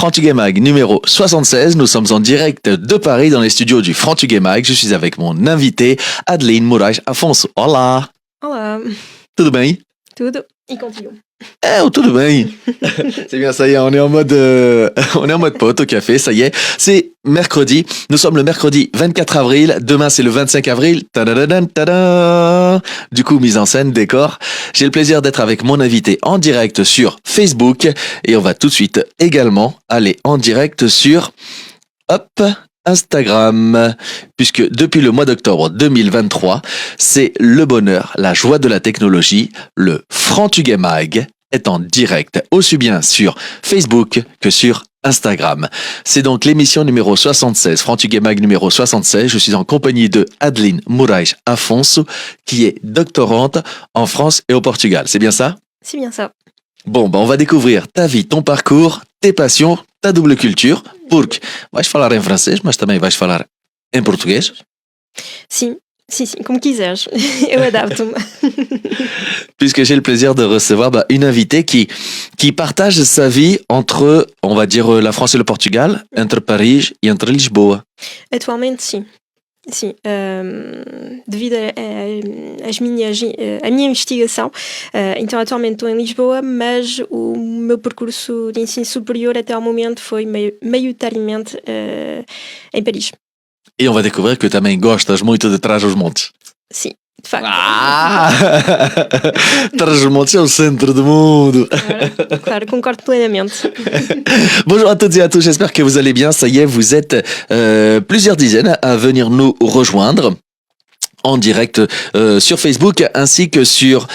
Frantuguais Mag numéro 76. Nous sommes en direct de Paris dans les studios du Frantuguais Mag. Je suis avec mon invité, Adeline Moraes Afonso. Olá! Olá! Tudo bem? Tudo. E contigo? Tudo bem. C'est bien, ça y est, on est en mode pote au café, ça y est. C'est mercredi. Nous sommes le mercredi 24 avril. Demain, c'est le 25 avril. Tadadadan, tada. Du coup, mise en scène, décor. J'ai le plaisir d'être avec mon invité en direct sur Facebook. Et on va tout de suite également aller en direct sur Instagram, puisque depuis le mois d'octobre 2023, c'est le bonheur, la joie de la technologie, le Frantuguais Mag est en direct aussi bien sur Facebook que sur Instagram. C'est donc l'émission numéro 76, Frantuguais Mag numéro 76. Je suis en compagnie de Adeline Moraes Afonso, qui est doctorante en France et au Portugal. C'est bien ça? C'est bien ça. Bon, on va découvrir ta vie, ton parcours, tes passions, ta double culture, porque vais falar em francês, mas também vais falar em português? Sim, como quiseres. Eu adapto-me. Puisque j'ai le plaisir de recevoir une invitée qui partage sa vie entre, on va dire, la France et le Portugal, entre Paris et entre Lisboa. Atualmente, sim. Sim, devido à minha investigação, então atualmente estou em Lisboa, mas o meu percurso de ensino superior até ao momento foi maioritariamente em Paris. E on va découvrir que também gostas muito de Trás-os-Montes. Sim, de facto. Trás-os-Montes é o centre do mundo. Claro, concordo plenamente. Bonjour à toutes et à tous, j'espère que vous allez bien. Ça y est, vous êtes plusieurs dizaines à venir nous rejoindre en direct sur Facebook ainsi que sur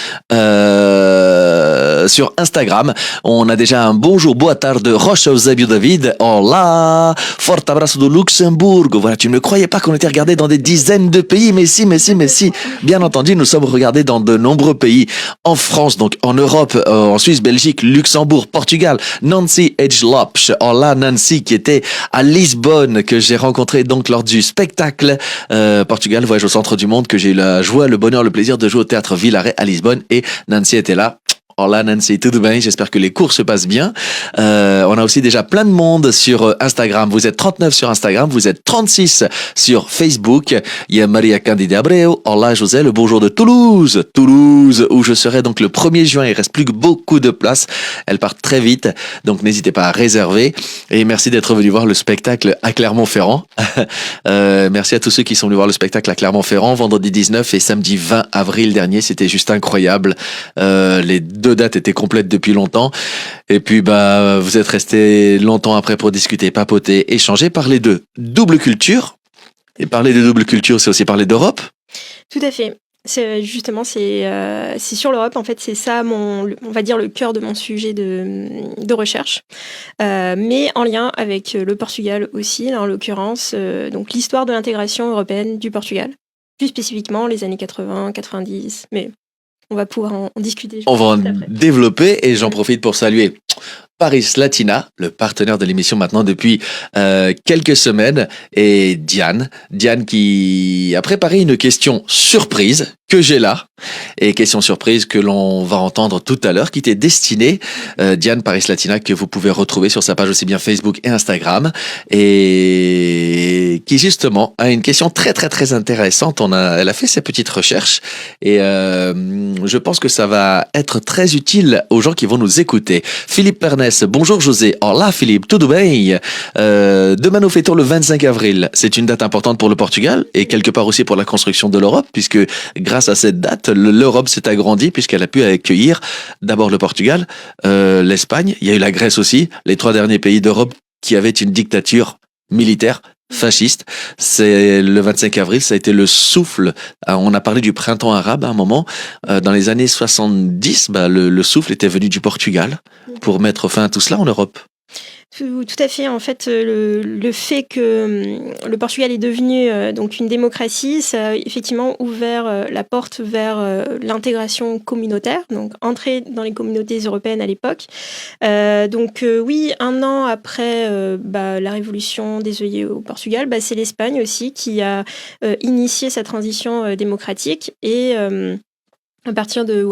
Instagram. On a déjà un bonjour, boa tarde, Rocha Eusébio David. Olá, forte abraço do Luxembourg. Voilà, tu ne me croyais pas qu'on était regardé dans des dizaines de pays, mais si. Bien entendu, nous sommes regardés dans de nombreux pays. En France, donc en Europe, en Suisse, Belgique, Luxembourg, Portugal. Nancy Edgelopch. Olá, Nancy, qui était à Lisbonne, que j'ai rencontré donc lors du spectacle Portugal, voyage au centre du monde, que j'ai eu la joie, le bonheur, le plaisir de jouer au théâtre Villaret à Lisbonne, et Nancy était là. Hola Nancy, tudo bem? J'espère que les cours se passent bien. On a aussi déjà plein de monde sur Instagram. Vous êtes 39 sur Instagram, vous êtes 36 sur Facebook. Il y a Maria Candida Abreu. Hola José, le bonjour de Toulouse, où je serai donc le 1er juin. Il reste plus que beaucoup de places. Elles partent très vite, donc n'hésitez pas à réserver. Et merci d'être venu voir le spectacle à Clermont-Ferrand. Merci à tous ceux qui sont venus voir le spectacle à Clermont-Ferrand vendredi 19 et samedi 20 avril dernier. C'était juste incroyable. Les deux dates étaient complètes depuis longtemps. Et puis, vous êtes restés longtemps après pour discuter, papoter, échanger, parler de double culture. Et parler de double culture, c'est aussi parler d'Europe. Tout à fait. C'est sur l'Europe, en fait, c'est ça, on va dire, le cœur de mon sujet de recherche. Mais en lien avec le Portugal aussi, là, en l'occurrence, donc l'histoire de l'intégration européenne du Portugal. Plus spécifiquement, les années 80, 90, mais on va pouvoir en discuter. On va en développer et j'en profite pour saluer Paris Latina, le partenaire de l'émission maintenant depuis quelques semaines, et Diane qui a préparé une question surprise que j'ai là, et question surprise que l'on va entendre tout à l'heure, qui était destinée, Diane Paris Latina, que vous pouvez retrouver sur sa page aussi bien Facebook et Instagram, et qui justement a une question très très très intéressante. Elle a fait ses petites recherches, et je pense que ça va être très utile aux gens qui vont nous écouter. Philippe Pernès, bonjour José. Hola Philippe, tudo bem? Demain nous fêtons le 25 avril. C'est une date importante pour le Portugal et quelque part aussi pour la construction de l'Europe, puisque grâce à cette date, l'Europe s'est agrandie puisqu'elle a pu accueillir d'abord le Portugal, l'Espagne, il y a eu la Grèce aussi, les 3 derniers pays d'Europe qui avaient une dictature militaire fasciste. C'est le 25 avril, ça a été le souffle. On a parlé du printemps arabe à un moment. Dans les années 70, le souffle était venu du Portugal pour mettre fin à tout cela en Europe. Tout à fait. En fait, le fait que le Portugal est devenu donc une démocratie, ça a effectivement ouvert la porte vers l'intégration communautaire, donc entrer dans les communautés européennes à l'époque. Oui, un an après la révolution des œillets au Portugal, c'est l'Espagne aussi qui a initié sa transition démocratique et À partir de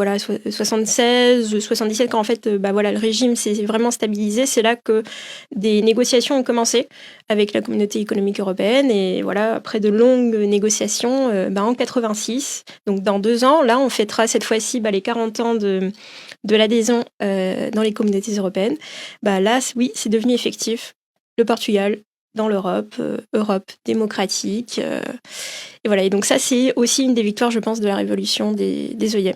76, 77, quand en fait le régime s'est vraiment stabilisé, c'est là que des négociations ont commencé avec la communauté économique européenne. Et voilà, après de longues négociations, en 86, donc dans 2 ans, là on fêtera cette fois-ci les 40 ans de l'adhésion dans les communautés européennes. Là, oui, c'est devenu effectif. Le Portugal dans l'Europe, Europe démocratique. Et voilà, et donc ça, c'est aussi une des victoires, je pense, de la révolution des œillets.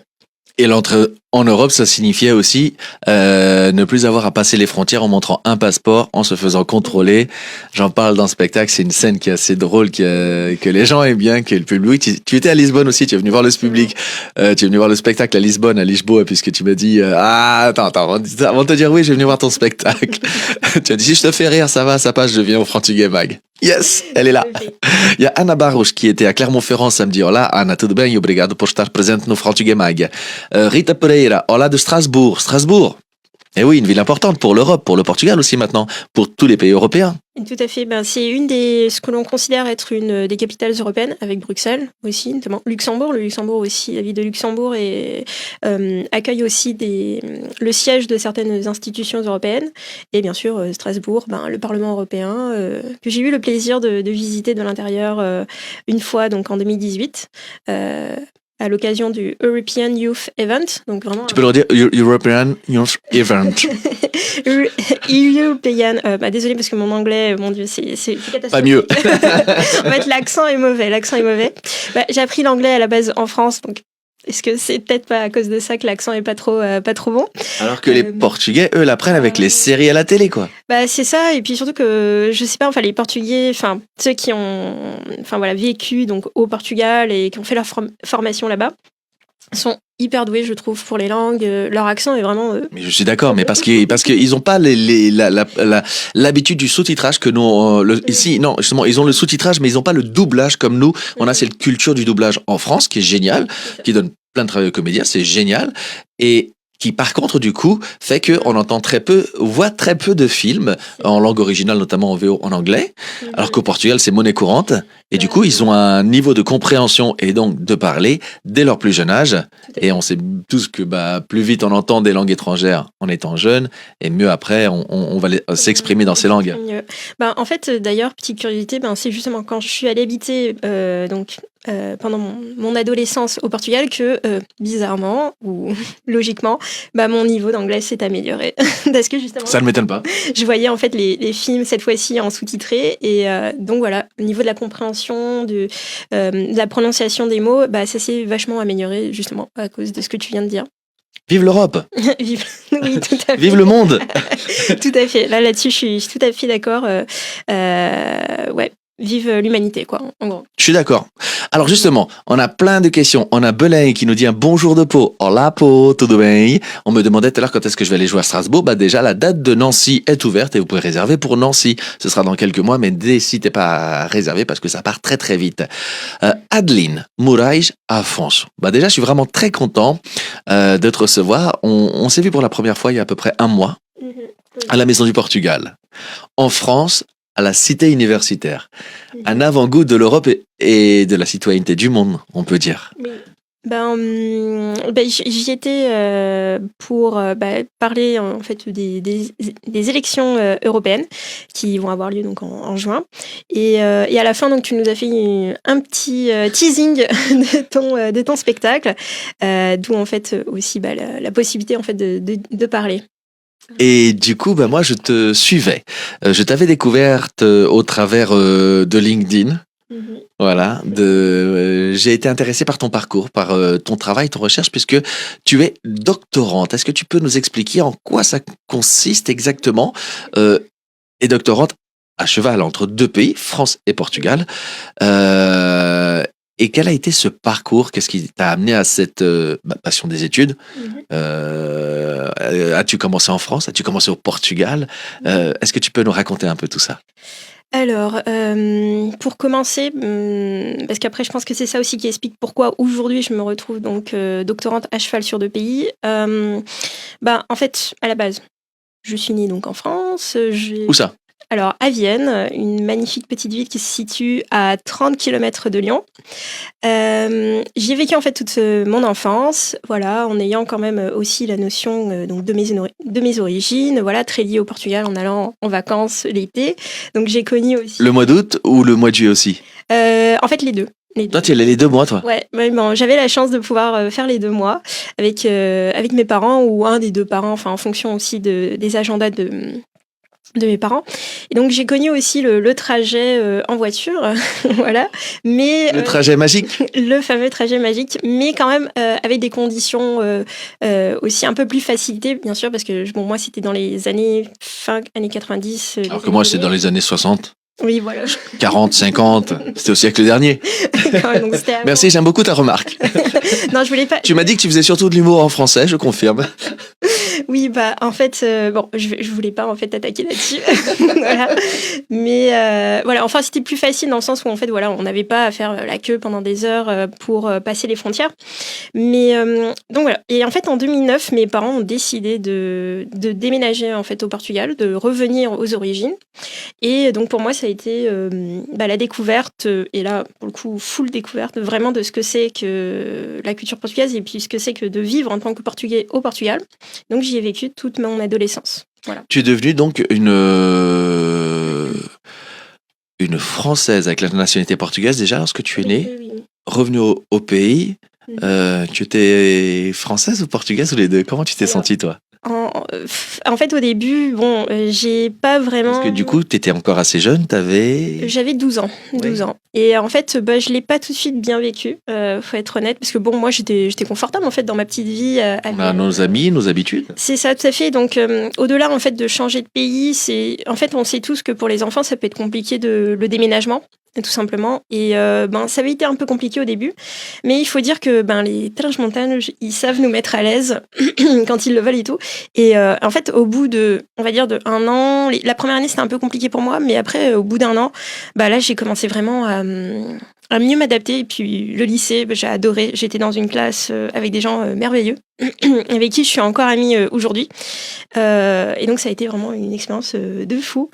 Et l'entrée en Europe, ça signifiait aussi ne plus avoir à passer les frontières en montrant un passeport, en se faisant contrôler. J'en parle dans le spectacle, c'est une scène qui est assez drôle, que les gens aiment bien, que le public... Tu étais à Lisbonne aussi, tu es venu voir le public. Tu es venu voir le spectacle à Lisbonne, à Lisboa, puisque tu m'as dit... attends, avant de te dire oui, je vais venir voir ton spectacle. Tu as dit, si je te fais rire, ça va, ça passe, je viens au Frantugues Mag. Yes, elle est là. Il y a Ana Barros qui était à Clermont-Ferrand samedi. Olá, Ana, tudo bem? Obrigado por estar presente no Frantugues Mag. Rita Pereira, olá de Strasbourg. Strasbourg. Eh oui, une ville importante pour l'Europe, pour le Portugal aussi maintenant, pour tous les pays européens. Tout à fait. C'est ce que l'on considère être une des capitales européennes, avec Bruxelles aussi, notamment Luxembourg. Le Luxembourg aussi, la ville de Luxembourg accueille aussi le siège de certaines institutions européennes. Et bien sûr, Strasbourg, le Parlement européen, que j'ai eu le plaisir de visiter de l'intérieur une fois, donc en 2018. À l'occasion du European Youth Event. Donc vraiment, tu peux le redire, European Youth Event. European. Désolé parce que mon anglais, mon Dieu, c'est catastrophique. Pas mieux. En fait, l'accent est mauvais. J'ai appris l'anglais à la base en France, donc est-ce que c'est peut-être pas à cause de ça que l'accent est pas trop bon? Alors que les Portugais, eux, l'apprennent avec les séries à la télé, quoi. C'est ça, et puis surtout que, je sais pas, les Portugais, ceux qui ont vécu donc, au Portugal et qui ont fait leur formation là-bas, sont hyper doués, je trouve, pour les langues. Leur accent est vraiment... Mais je suis d'accord, mais parce qu'ils n'ont pas l'habitude du sous-titrage que nous... ici, non, justement, ils ont le sous-titrage, mais ils n'ont pas le doublage comme nous. On a cette culture du doublage en France, qui est géniale, qui donne plein de travail aux comédiens, c'est génial. Et qui, par contre, du coup, fait qu'on entend voit très peu de films en langue originale, notamment en VO en anglais, alors qu'au Portugal, c'est monnaie courante. Et du coup, ils ont un niveau de compréhension et donc de parler dès leur plus jeune âge. Et on sait tous que plus vite on entend des langues étrangères en étant jeune, et mieux après, on va s'exprimer dans ces langues. En fait, d'ailleurs, petite curiosité, c'est justement quand je suis allée habiter pendant mon adolescence au Portugal que, bizarrement ou logiquement, mon niveau d'anglais s'est amélioré. Parce que justement... Ça ne m'étonne pas. Je voyais en fait les films cette fois-ci en sous-titré, et donc voilà, au niveau de la compréhension, de la prononciation des mots, ça s'est vachement amélioré justement à cause de ce que tu viens de dire. Vive l'Europe. Oui, tout à fait. Vive le monde. Tout à fait. Là-dessus, je suis tout à fait d'accord. Ouais. Vive l'humanité, quoi, en gros. Je suis d'accord. Alors justement, on a plein de questions. On a Belin qui nous dit un bonjour de Pau. Hola Pau, tudo bem? On me demandait tout à l'heure quand est-ce que je vais aller jouer à Strasbourg. Déjà, la date de Nancy est ouverte et vous pouvez réserver pour Nancy. Ce sera dans quelques mois, mais n'hésitez pas à réserver parce que ça part très très vite. Adeline Moraes Afonso. Déjà, je suis vraiment très content de te recevoir. On s'est vu pour la première fois il y a à peu près un mois à la Maison du Portugal. En France, à la cité universitaire. Un avant-goût de l'Europe et de la citoyenneté du monde, on peut dire. Oui. J'y étais pour parler en fait des élections européennes qui vont avoir lieu donc en juin, et à la fin donc tu nous as fait un petit teasing de ton spectacle, d'où en fait aussi la possibilité en fait de parler. Et du coup, moi, je te suivais. Je t'avais découverte au travers de LinkedIn. Voilà. J'ai été intéressé par ton parcours, par ton travail, ton recherche, puisque tu es doctorante. Est-ce que tu peux nous expliquer en quoi ça consiste exactement? Et doctorante à cheval entre deux pays, France et Portugal. Et quel a été ce parcours? Qu'est-ce qui t'a amené à cette passion des études? As-tu commencé en France? As-tu commencé au Portugal? Est-ce que tu peux nous raconter un peu tout ça? Alors, pour commencer, parce qu'après je pense que c'est ça aussi qui explique pourquoi aujourd'hui je me retrouve donc doctorante à cheval sur deux pays. En fait, à la base, je suis née donc en France. Où ça? Alors, à Vienne, une magnifique petite ville qui se situe à 30 kilomètres de Lyon. J'y ai vécu en fait toute mon enfance, voilà, en ayant quand même aussi la notion donc de mes origines, voilà, très liée au Portugal en allant en vacances l'été. Donc j'ai connu aussi. Le mois d'août ou le mois de juillet aussi? En fait, les deux. Toi, tu es allé les 2 mois, toi? Ouais, bon, j'avais la chance de pouvoir faire les 2 mois avec mes parents ou un des deux parents, enfin en fonction aussi des agendas de mes parents. Et donc j'ai connu aussi le trajet en voiture, voilà. Mais Le trajet magique? le fameux trajet magique, mais quand même avec des conditions aussi un peu plus facilitées, bien sûr, parce que bon, moi c'était dans les années fin années 90. Alors que moi, c'était dans les années 60. Oui, voilà. 40, 50, c'était au siècle dernier. Donc, Merci, j'aime beaucoup ta remarque. Non, je voulais pas. Tu m'as dit que tu faisais surtout de l'humour en français, je confirme. Oui, bah en fait, bon, je voulais pas en fait t'attaquer là-dessus, voilà. Mais voilà, enfin c'était plus facile dans le sens où en fait voilà, on n'avait pas à faire la queue pendant des heures pour passer les frontières. Mais donc voilà. Et en fait en 2009, mes parents ont décidé de déménager en fait au Portugal, de revenir aux origines. Et donc pour moi ça a été la découverte et là pour le coup full découverte vraiment de ce que c'est que la culture portugaise et puis ce que c'est que de vivre en tant que Portugais au Portugal. Donc j'y ai vécu toute mon adolescence. Voilà. Tu es devenue donc une Française avec la nationalité portugaise déjà lorsque tu es née, Oui. revenue au pays. Tu étais française ou portugaise ou les deux? Comment tu t'es sentie, toi? En fait, au début, bon, j'ai pas vraiment. Parce que du coup, tu étais encore assez jeune, J'avais 12 ans. 12 ans. Et en fait, je l'ai pas tout de suite bien vécu, faut être honnête, parce que bon, moi, j'étais confortable en fait dans ma petite vie. On a nos amis, nos habitudes. C'est ça, tout à fait. Donc, au-delà en fait de changer de pays, en fait, on sait tous que pour les enfants, ça peut être compliqué le déménagement. Tout simplement. Et ça avait été un peu compliqué au début, mais il faut dire que les Trans-Montagnes, ils savent nous mettre à l'aise quand ils le veulent et tout. Et en fait, au bout on va dire de 1 an, la première année c'était un peu compliqué pour moi, mais après, au bout d'1 an, là j'ai commencé vraiment à mieux m'adapter. Et puis le lycée, j'ai adoré. J'étais dans une classe avec des gens merveilleux, avec qui je suis encore amie aujourd'hui. Et donc ça a été vraiment une expérience de fou.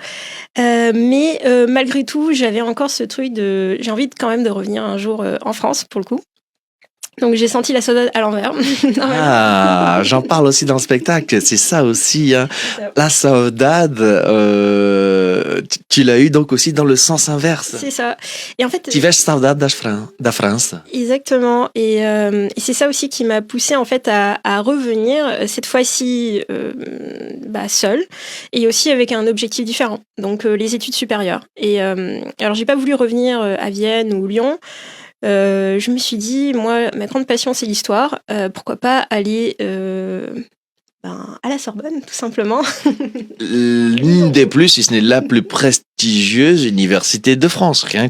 Mais malgré tout, j'avais encore ce truc j'ai envie quand même de revenir un jour en France pour le coup. Donc j'ai senti la saudade à l'envers. Ah, j'en parle aussi dans le spectacle, c'est ça aussi. Hein. Ça. La saudade, tu l'as eu donc aussi dans le sens inverse. C'est ça. Et en fait, Tiveste saudade da France. Exactement. Et c'est ça aussi qui m'a poussée en fait à revenir cette fois-ci seule et aussi avec un objectif différent. Donc les études supérieures. Et alors j'ai pas voulu revenir à Vienne ou Lyon. Je me suis dit, moi, ma grande passion, c'est l'histoire. Pourquoi pas aller à la Sorbonne, tout simplement. L'une des plus, si ce n'est la plus prestigieuse université de France, rien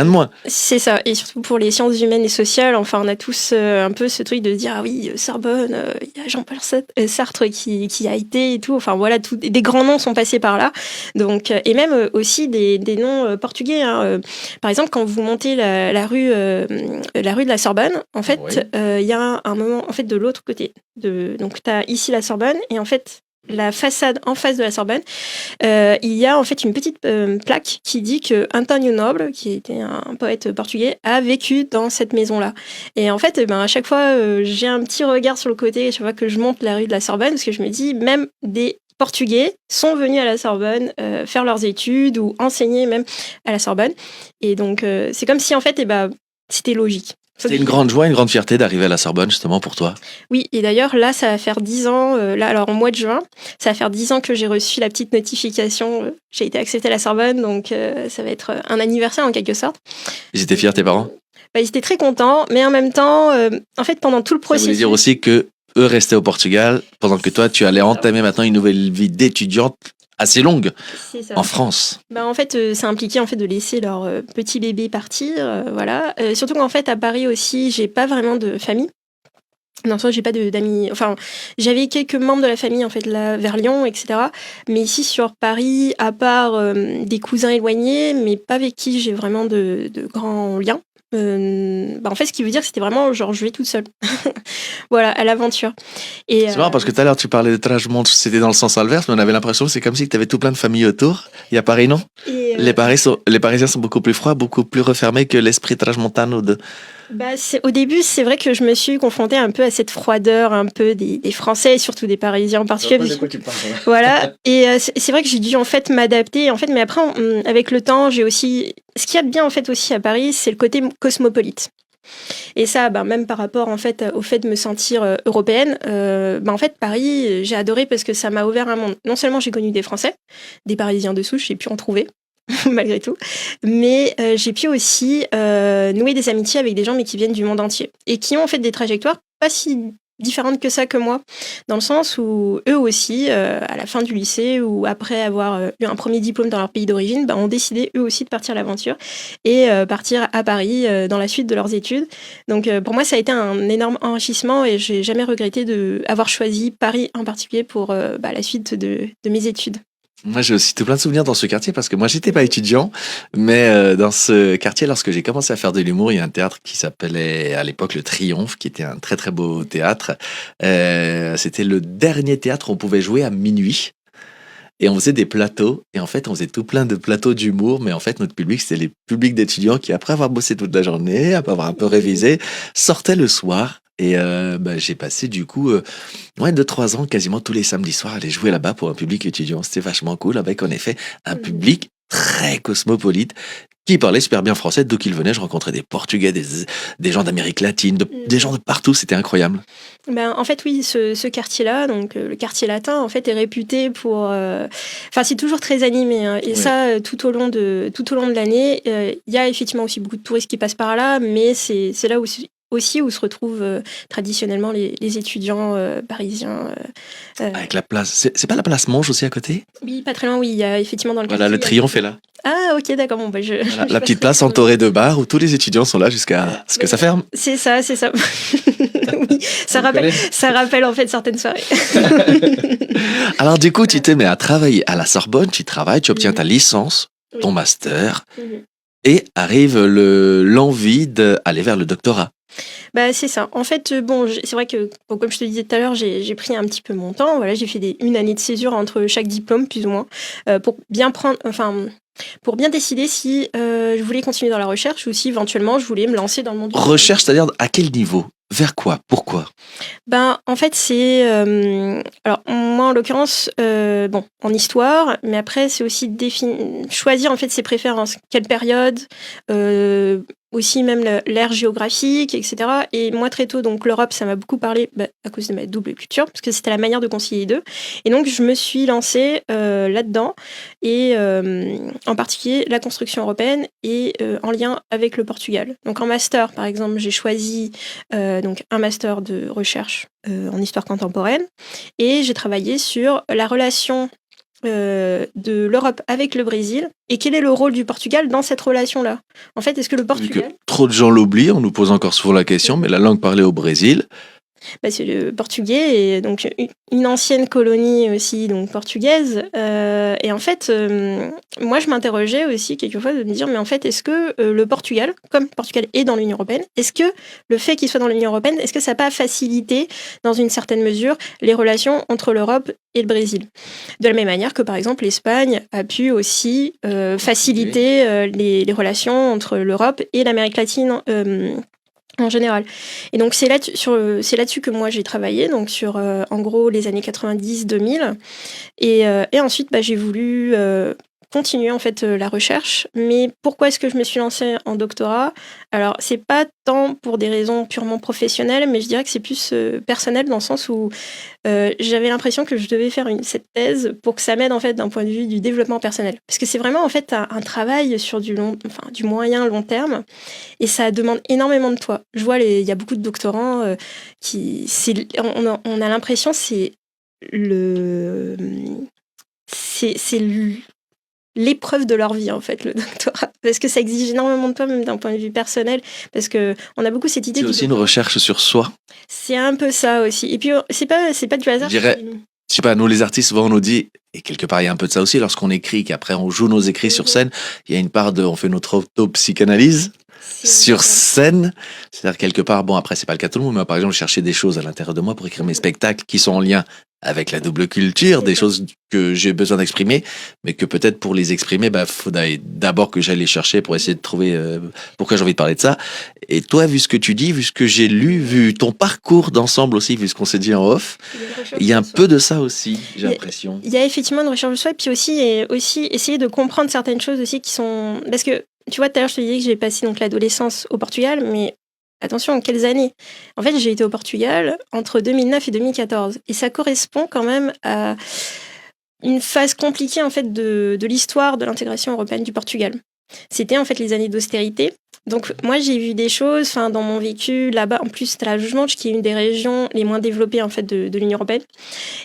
de moins. C'est ça, et surtout pour les sciences humaines et sociales, enfin on a tous un peu ce truc de se dire ah oui, Sorbonne, il y a Jean-Paul Sartre qui a été et tout, enfin voilà, des grands noms sont passés par là, donc, et même aussi des noms portugais. Hein. Par exemple, quand vous montez la rue de la Sorbonne, en fait, il y a un moment en fait de l'autre côté. Donc tu as ici la Sorbonne, et en fait la façade en face de la Sorbonne, il y a en fait une petite plaque qui dit que António Nobre, qui était un poète portugais, a vécu dans cette maison-là. Et en fait, à chaque fois, j'ai un petit regard sur le côté à chaque fois que je monte la rue de la Sorbonne, parce que je me dis, même des Portugais sont venus à la Sorbonne faire leurs études ou enseigner même à la Sorbonne. Et donc, c'est comme si en fait, c'était logique. C'est une grande joie, une grande fierté d'arriver à la Sorbonne, justement, pour toi. Oui, et d'ailleurs, là, ça va faire 10 ans, alors en mois de juin, ça va faire 10 ans que j'ai reçu la petite notification, j'ai été acceptée à la Sorbonne, donc ça va être un anniversaire en quelque sorte. Ils étaient fiers, tes parents? Ils étaient très contents, mais en même temps, en fait, pendant tout le processus... Ça voulait dire aussi que eux restaient au Portugal, pendant que toi, tu allais entamer maintenant une nouvelle vie d'étudiante assez longue en France. En fait, ça impliquait en fait de laisser leur petit bébé partir, voilà. Surtout qu'en fait, à Paris aussi, j'ai pas vraiment de famille. Non, soit j'ai pas d'amis. Enfin, j'avais quelques membres de la famille en fait là vers Lyon, etc. Mais ici sur Paris, à part des cousins éloignés, mais pas avec qui j'ai vraiment de grands liens. En fait, ce qui veut dire que c'était vraiment genre je vais toute seule. Voilà, à l'aventure. Et C'est marrant parce que tout à l'heure tu parlais de Trashmont, c'était dans le sens inverse, mais on avait l'impression que c'est comme si tu avais tout plein de familles autour. Et à Paris, non? et, Les Parisiens sont beaucoup plus froids, beaucoup plus refermés que l'esprit Trashmontano de. au début, c'est vrai que je me suis confrontée un peu à cette froideur un peu des Français et surtout des Parisiens en particulier. Voilà. Et c'est vrai que j'ai dû en fait m'adapter. En fait, mais après, avec le temps, j'ai aussi. Ce qu'il y a de bien en fait aussi à Paris, c'est le côté cosmopolite. Et ça, même par rapport en fait au fait de me sentir européenne, en fait Paris, j'ai adoré parce que ça m'a ouvert un monde. Non seulement j'ai connu des Français, des Parisiens de souche, j'ai pu en trouver. Malgré tout, mais j'ai pu aussi nouer des amitiés avec des gens mais qui viennent du monde entier et qui ont en fait des trajectoires pas si différentes que ça que moi, dans le sens où eux aussi, à la fin du lycée ou après avoir eu un premier diplôme dans leur pays d'origine, ont décidé eux aussi de partir à l'aventure et partir à Paris dans la suite de leurs études. Donc pour moi, ça a été un énorme enrichissement et j'ai jamais regretté d'avoir choisi Paris en particulier pour la suite de mes études. Moi, j'ai aussi tout plein de souvenirs dans ce quartier parce que moi, j'étais pas étudiant, mais dans ce quartier, lorsque j'ai commencé à faire de l'humour, il y a un théâtre qui s'appelait à l'époque le Triomphe, qui était un très très beau théâtre. C'était le dernier théâtre où on pouvait jouer à minuit. Et on faisait des plateaux, et en fait, on faisait tout plein de plateaux d'humour, mais en fait, notre public, c'était les publics d'étudiants qui, après avoir bossé toute la journée, après avoir un peu révisé, sortaient le soir. Et j'ai passé du coup 2-3 ans quasiment tous les samedis soirs à aller jouer là-bas pour un public étudiant. C'était vachement cool avec en effet un public très cosmopolite qui parlait super bien français. D'où qu'ils venaient, je rencontrais des Portugais, des gens d'Amérique latine, des gens de partout. C'était incroyable. En fait, oui, ce quartier-là, donc le quartier latin, en fait, est réputé pour. Enfin, c'est toujours très animé, hein, et ça, tout au long de l'année, il y a effectivement aussi beaucoup de touristes qui passent par là, mais c'est là aussi où se retrouvent traditionnellement les étudiants parisiens. Avec la place. C'est pas la place Monge aussi à côté? Oui, pas très loin, oui, il y a effectivement dans le Voilà, quartier. le Triomphe est là. Ah, ok, d'accord. Bon, Voilà, la petite place entourée de bars où tous les étudiants sont là jusqu'à ce que ça ferme. C'est ça, c'est ça. Oui, ça rappelle en fait certaines soirées. Alors du coup, tu te mets à travailler à la Sorbonne, tu travailles, tu obtiens ta licence, ton master, et arrive l'envie d'aller vers le doctorat. C'est ça. En fait, c'est vrai que, comme je te disais tout à l'heure, j'ai pris un petit peu mon temps. Voilà, j'ai fait une année de césure entre chaque diplôme, plus ou moins, pour bien décider si je voulais continuer dans la recherche ou si éventuellement je voulais me lancer dans le monde du travail. Recherche, c'est-à-dire à quel niveau? Vers quoi? Pourquoi? En fait, c'est... alors, moi, en l'occurrence, en histoire, mais après, c'est aussi choisir, en fait, ses préférences. Quelle période, aussi même l'ère géographique, etc. Et moi, très tôt, donc l'Europe, ça m'a beaucoup parlé à cause de ma double culture, parce que c'était la manière de concilier les deux. Et donc, je me suis lancée là-dedans, et en particulier la construction européenne, et en lien avec le Portugal. Donc, en master, par exemple, j'ai choisi donc un master de recherche en histoire contemporaine, et j'ai travaillé sur la relation de l'Europe avec le Brésil, et quel est le rôle du Portugal dans cette relation-là. En fait, est-ce que le Portugal... Vu que trop de gens l'oublient, on nous pose encore souvent la question, mais la langue parlée au Brésil... c'est le portugais, et donc une ancienne colonie aussi donc portugaise. Et en fait, moi, je m'interrogeais aussi quelquefois de me dire, mais en fait, est-ce que le Portugal, comme le Portugal est dans l'Union européenne, est-ce que le fait qu'il soit dans l'Union européenne, est-ce que ça n'a pas facilité, dans une certaine mesure, les relations entre l'Europe et le Brésil? De la même manière que, par exemple, l'Espagne a pu aussi faciliter les relations entre l'Europe et l'Amérique latine en général. Et donc c'est là-dessus que moi j'ai travaillé, donc sur en gros les années 90-2000, et ensuite j'ai voulu continuer en fait la recherche. Mais pourquoi est-ce que je me suis lancée en doctorat? Alors c'est pas tant pour des raisons purement professionnelles, mais je dirais que c'est plus personnel, dans le sens où j'avais l'impression que je devais faire cette thèse pour que ça m'aide en fait d'un point de vue du développement personnel, parce que c'est vraiment en fait un travail sur du moyen long terme, et ça demande énormément de toi. Je vois il y a beaucoup de doctorants on a l'impression c'est l'épreuve de leur vie en fait, le doctorat, parce que ça exige énormément de toi, même d'un point de vue personnel, parce que on a beaucoup cette idée. C'est aussi une recherche sur soi. C'est un peu ça aussi. Et puis c'est pas du hasard. Je dirais, je sais pas, nous les artistes, souvent on nous dit, et quelque part il y a un peu de ça aussi, lorsqu'on écrit, qu'après on joue nos écrits sur scène, il y a une part on fait notre auto-psychanalyse. sur scène. C'est-à-dire quelque part, bon après c'est pas le cas de tout le monde, mais par exemple je cherchais des choses à l'intérieur de moi pour écrire mes spectacles qui sont en lien avec la double culture, des choses que j'ai besoin d'exprimer, mais que peut-être pour les exprimer, faudrait d'abord que j'aille les chercher pour essayer de trouver pourquoi j'ai envie de parler de ça. Et toi, vu ce que tu dis, vu ce que j'ai lu, vu ton parcours d'ensemble aussi, vu ce qu'on s'est dit en off, il y a un peu de ça aussi, j'ai l'impression. Il y a effectivement une recherche de soi, et puis aussi essayer de comprendre certaines choses aussi qui sont... Parce que, tu vois, tout à l'heure, je te disais que j'ai passé donc l'adolescence au Portugal, mais attention, quelles années? En fait, j'ai été au Portugal entre 2009 et 2014, et ça correspond quand même à une phase compliquée en fait de l'histoire de l'intégration européenne du Portugal. C'était en fait les années d'austérité. Donc moi j'ai vu des choses, dans mon vécu là-bas. En plus c'était la Josmanche qui est une des régions les moins développées en fait de l'Union européenne.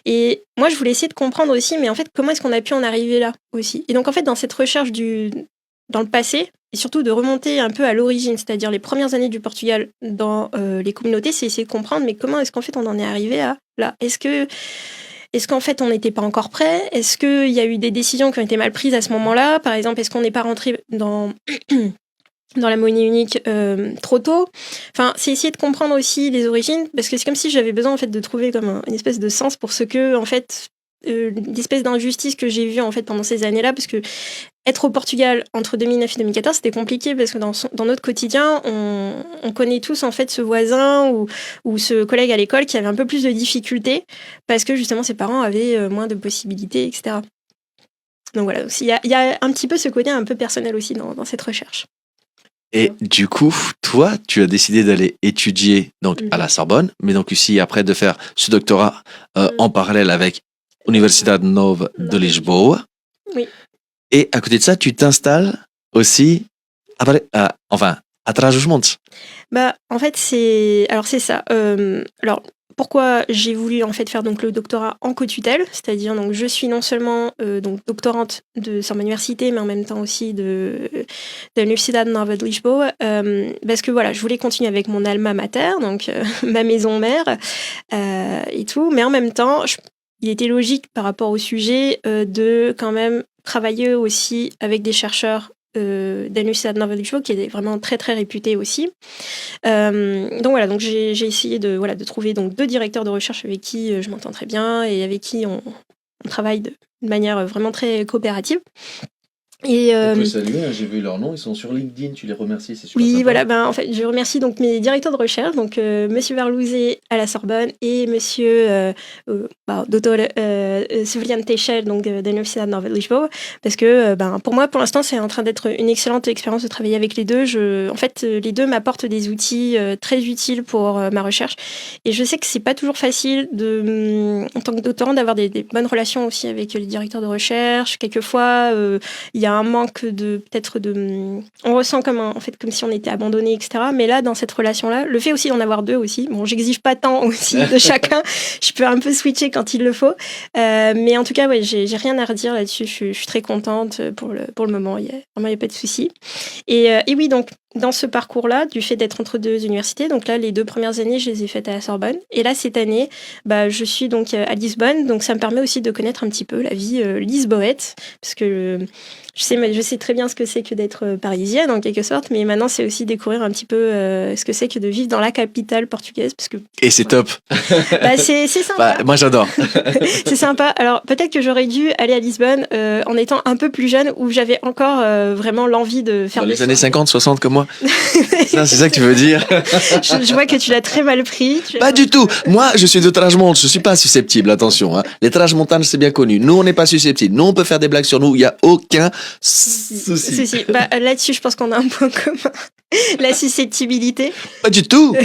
Et moi je voulais essayer de comprendre aussi, mais en fait comment est-ce qu'on a pu en arriver là aussi. Et donc en fait dans cette recherche dans le passé et surtout de remonter un peu à l'origine, c'est-à-dire les premières années du Portugal dans les communautés, c'est essayer de comprendre mais comment est-ce qu'en fait on en est arrivé à là. Est-ce qu'en fait, on n'était pas encore prêt? Est-ce qu'il y a eu des décisions qui ont été mal prises à ce moment-là? Par exemple, est-ce qu'on n'est pas rentré dans la monnaie unique trop tôt? C'est essayer de comprendre aussi les origines, parce que c'est comme si j'avais besoin en fait de trouver comme une espèce de sens pour ce que, en fait, l'espèce d'injustice que j'ai vue en fait pendant ces années-là, parce que être au Portugal entre 2009 et 2014, c'était compliqué parce que dans notre quotidien, on connaît tous en fait ce voisin ou ce collègue à l'école qui avait un peu plus de difficultés parce que justement ses parents avaient moins de possibilités, etc. Donc voilà, il y a un petit peu ce côté un peu personnel aussi dans cette recherche. Et du coup, toi, tu as décidé d'aller étudier donc à la Sorbonne, mais donc ici après de faire ce doctorat en parallèle avec Universidade Nova de Lisboa. Oui. Et à côté de ça, tu t'installes aussi à Trás-os-Montes. En fait, c'est ça. Alors, pourquoi j'ai voulu en fait faire donc le doctorat en co-tutelle, c'est-à-dire donc je suis non seulement donc doctorante de Sorbonne Université, mais en même temps aussi de l'Universidade Nova de Lisboa, parce que voilà, je voulais continuer avec mon alma mater, donc ma maison mère et tout, mais en même temps, il était logique par rapport au sujet de quand même travailler aussi avec des chercheurs de l'Universidade Nova de Lisboa qui est vraiment très très réputé aussi. Donc voilà, donc j'ai essayé de trouver donc 2 directeurs de recherche avec qui je m'entends très bien et avec qui on travaille de manière vraiment très coopérative. Et on peut saluer, j'ai vu leur nom, ils sont sur LinkedIn, tu les remercies, c'est super oui, sympa. voilà, en fait, je remercie donc mes directeurs de recherche, donc Monsieur Verlouzet à la Sorbonne et Monsieur Dr. Severino Teixeira, donc de l'Universidade Nova de Lisboa, parce que pour moi, pour l'instant, c'est en train d'être une excellente expérience de travailler avec les deux. En fait, les deux m'apportent des outils très utiles pour ma recherche, et je sais que c'est pas toujours facile en tant que doctorant d'avoir des bonnes relations aussi avec les directeurs de recherche. Quelquefois, il y a un manque on ressent comme si on était abandonné, etc. Mais là, dans cette relation-là, le fait aussi d'en avoir 2 aussi, bon, j'exige pas tant aussi de chacun, je peux un peu switcher quand il le faut, mais en tout cas, ouais, j'ai rien à redire là-dessus, je suis très contente pour le moment, il y a pas de souci. Et oui, donc, dans ce parcours-là, du fait d'être entre 2 universités, donc là, les 2 premières années, je les ai faites à la Sorbonne. Et là, cette année, je suis donc à Lisbonne. Donc, ça me permet aussi de connaître un petit peu la vie lisboète. Parce que je sais très bien ce que c'est que d'être parisienne, en quelque sorte. Mais maintenant, c'est aussi découvrir un petit peu ce que c'est que de vivre dans la capitale portugaise. Et c'est top. C'est sympa. Moi, j'adore. C'est sympa. Alors, peut-être que j'aurais dû aller à Lisbonne en étant un peu plus jeune, où j'avais encore vraiment l'envie de faire dans les années 50, 60 comme moi. C'est ça que tu veux dire. Je vois que tu l'as très mal pris. Pas du tout. Moi, je suis de Trás-os-Montes. Je suis pas susceptible. Attention. Les Trás-Montanes, c'est bien connu. Nous, on n'est pas susceptibles. Nous, on peut faire des blagues sur nous. Il y a aucun souci. Là-dessus, je pense qu'on a un point commun. La susceptibilité. Pas du tout.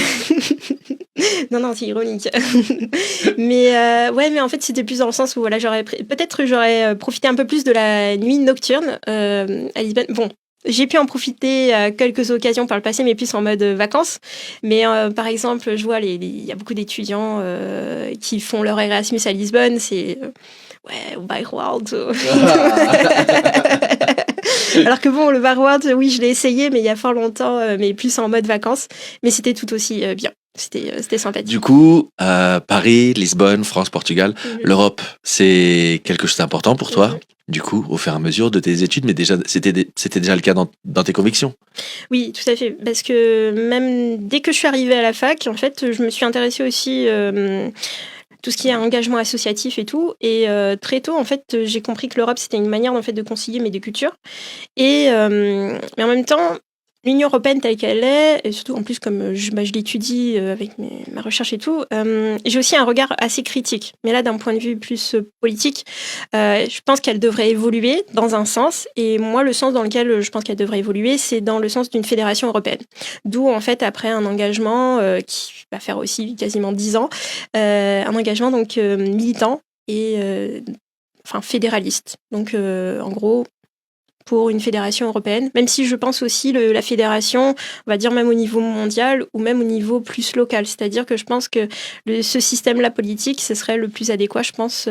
Non, c'est ironique. mais en fait, c'était plus dans le sens où j'aurais profité un peu plus de la nuit nocturne à Lisbonne. Bon. J'ai pu en profiter à quelques occasions par le passé, mais plus en mode vacances. Mais par exemple, je vois, il y a beaucoup d'étudiants qui font leur Erasmus à Lisbonne. C'est au Bayreuth. Alors que bon, le Bayreuth, oui, je l'ai essayé, mais il y a fort longtemps, mais plus en mode vacances. Mais c'était tout aussi bien. c'était sympathique. Du coup, Paris, Lisbonne, France, Portugal, l'Europe, c'est quelque chose d'important pour toi. Du coup, au fur et à mesure de tes études, mais déjà, c'était déjà le cas dans tes convictions. Oui, tout à fait. Parce que même dès que je suis arrivée à la fac, en fait, je me suis intéressée aussi tout ce qui est engagement associatif et tout. Et très tôt, en fait, j'ai compris que l'Europe, c'était une manière en fait, de concilier mes deux cultures. Mais en même temps, l'Union européenne telle qu'elle est, et surtout en plus comme je l'étudie avec ma recherche et tout, j'ai aussi un regard assez critique. Mais là, d'un point de vue plus politique, je pense qu'elle devrait évoluer dans un sens. Et moi, le sens dans lequel je pense qu'elle devrait évoluer, c'est dans le sens d'une fédération européenne. D'où, en fait, après un engagement qui va faire aussi quasiment 10 ans, un engagement donc militant et fédéraliste. Donc, en gros, pour une fédération européenne, même si je pense aussi la fédération, on va dire même au niveau mondial ou même au niveau plus local. C'est-à-dire que je pense que ce système-là politique, ce serait le plus adéquat, je pense,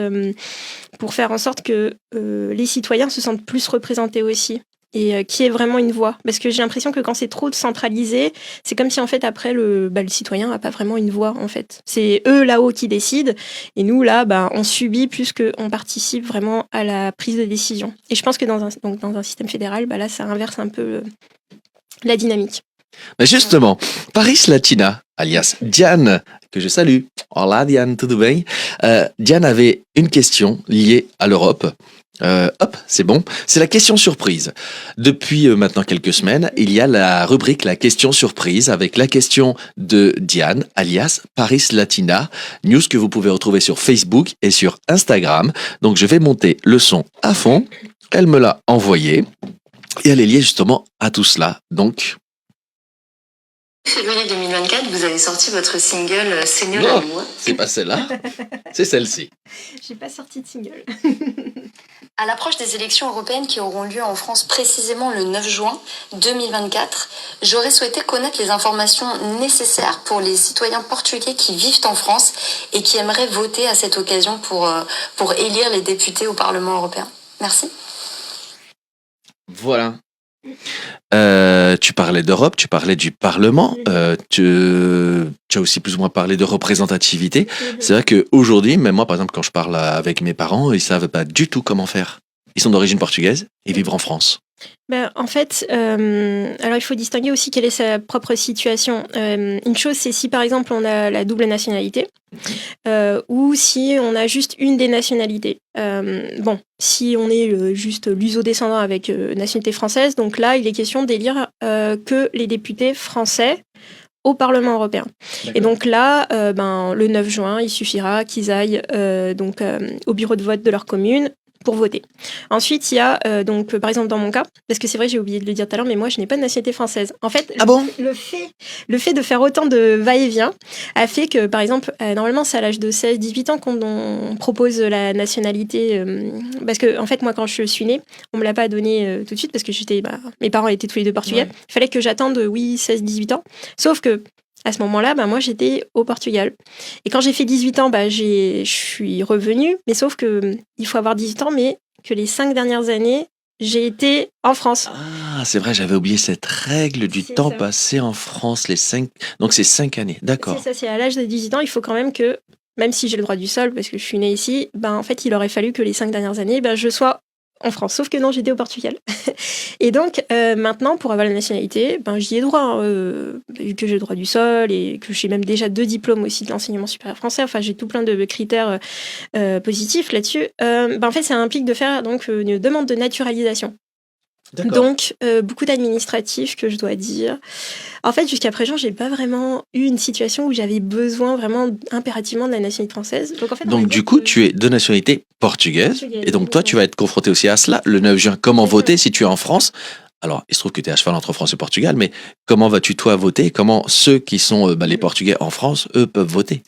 pour faire en sorte que les citoyens se sentent plus représentés aussi. Et qui est vraiment une voix. Parce que j'ai l'impression que quand c'est trop centralisé, c'est comme si en fait après le citoyen n'a pas vraiment une voix en fait. C'est eux là-haut qui décident et nous là, on subit plus qu'on participe vraiment à la prise de décision. Et je pense que dans un système fédéral, là ça inverse un peu la dynamique. Mais justement, Paris Latina, alias Diane, que je salue. Hola Diane, tudo bem? Diane avait une question liée à l'Europe. Hop, c'est bon. C'est la question surprise. Depuis maintenant quelques semaines, il y a la rubrique La question surprise avec la question de Diane, alias Paris Latina, news que vous pouvez retrouver sur Facebook et sur Instagram. Donc je vais monter le son à fond. Elle me l'a envoyé et elle est liée justement à tout cela. Donc... Février 2024, vous avez sorti votre single Seigneur Non, Amour. c'est pas celle-là, c'est celle-ci. J'ai pas sorti de single. À l'approche des élections européennes qui auront lieu en France précisément le 9 juin 2024, j'aurais souhaité connaître les informations nécessaires pour les citoyens portugais qui vivent en France et qui aimeraient voter à cette occasion pour élire les députés au Parlement européen. Merci. Voilà. Tu parlais d'Europe, tu parlais du Parlement, tu as aussi plus ou moins parlé de représentativité. C'est vrai qu'aujourd'hui, même moi par exemple quand je parle avec mes parents, ils savent pas du tout comment faire. Ils sont d'origine portugaise et vivent en France. En fait, alors il faut distinguer aussi quelle est sa propre situation. Une chose, c'est si par exemple on a la double nationalité ou si on a juste une des nationalités. Si on est juste luso-descendant avec nationalité française, donc là, il est question d'élire que les députés français au Parlement européen. D'accord. Et donc là, le 9 juin, il suffira qu'ils aillent au bureau de vote de leur commune pour voter. Ensuite, il y a par exemple dans mon cas, parce que c'est vrai, j'ai oublié de le dire tout à l'heure, mais moi je n'ai pas de nationalité française. En fait, le fait de faire autant de va-et-vient a fait que, par exemple, normalement c'est à l'âge de 16-18 ans qu'on propose la nationalité, parce que en fait moi quand je suis née, on me l'a pas donné tout de suite parce que mes parents étaient tous les deux portugais. Ouais. Il fallait que j'attende 16-18 ans. Sauf que à ce moment-là, moi, j'étais au Portugal. Et quand j'ai fait 18 ans, je suis revenue. Mais sauf qu'il faut avoir 18 ans, mais que les 5 dernières années, j'ai été en France. Ah, c'est vrai, j'avais oublié cette règle du temps passé en France. Donc, c'est 5 années, d'accord. C'est ça, c'est à l'âge de 18 ans. Il faut quand même que, même si j'ai le droit du sol, parce que je suis née ici, en fait, il aurait fallu que les 5 dernières années, je sois en France, sauf que non, j'étais au Portugal. Et donc, maintenant, pour avoir la nationalité, j'y ai droit, vu que j'ai le droit du sol et que j'ai même déjà 2 diplômes aussi de l'enseignement supérieur français. Enfin, j'ai tout plein de critères positifs là-dessus. En fait, ça implique de faire donc une demande de naturalisation. D'accord. Donc, beaucoup d'administratifs que je dois dire. En fait, jusqu'à présent, j'ai pas vraiment eu une situation où j'avais besoin vraiment impérativement de la nationalité française. Donc du coup, tu es de nationalité portugaise. Et donc toi, tu vas être confronté aussi à cela le 9 juin. Comment voter si tu es en France ? Alors, il se trouve que tu es à cheval entre France et Portugal, mais comment vas-tu, toi, voter ? Comment ceux qui sont les Portugais en France, eux, peuvent voter ?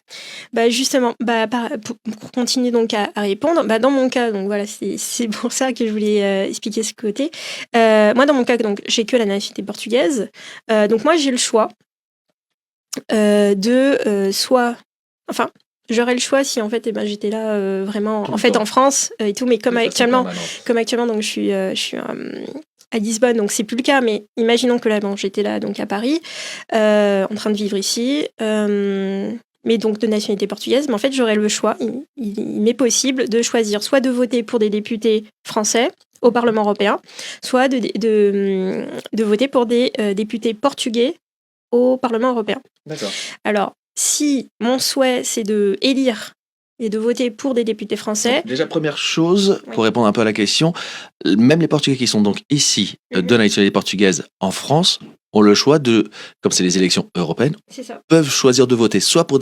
Justement, pour continuer donc à répondre, dans mon cas, donc voilà, c'est pour ça que je voulais expliquer ce côté. Moi, dans mon cas, donc, j'ai que la nationalité portugaise. Donc moi, j'ai le choix j'aurais le choix si en fait j'étais là vraiment en France et tout, mais comme actuellement donc je suis à Lisbonne, donc c'est plus le cas, mais imaginons que là, j'étais là donc à Paris, en train de vivre ici, mais donc de nationalité portugaise, mais en fait j'aurais le choix, il m'est possible de choisir soit de voter pour des députés français au Parlement européen, soit de voter pour des députés portugais au Parlement européen. D'accord. Alors, si mon souhait c'est de élire et de voter pour des députés français. Donc, déjà, première chose, pour Oui. répondre un peu à la question, même les Portugais qui sont donc ici, de nationalité portugaise en France, ont le choix de, comme c'est les élections européennes, C'est ça. peuvent choisir de voter soit pour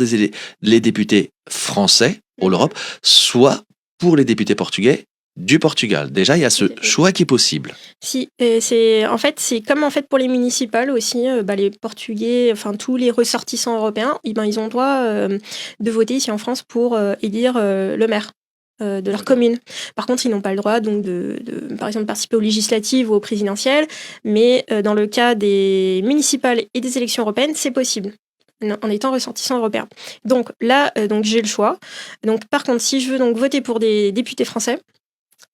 les députés français pour l'Europe, soit pour les députés portugais du Portugal. Déjà, il y a ce choix qui est possible. Si, c'est comme en fait pour les municipales aussi, les Portugais, enfin tous les ressortissants européens, ils ont le droit de voter ici en France pour élire le maire de leur commune. Par contre, ils n'ont pas le droit donc de par exemple participer aux législatives ou aux présidentielles, mais dans le cas des municipales et des élections européennes, c'est possible en étant ressortissant européen. Donc là, donc j'ai le choix. Donc par contre, si je veux donc voter pour des députés français,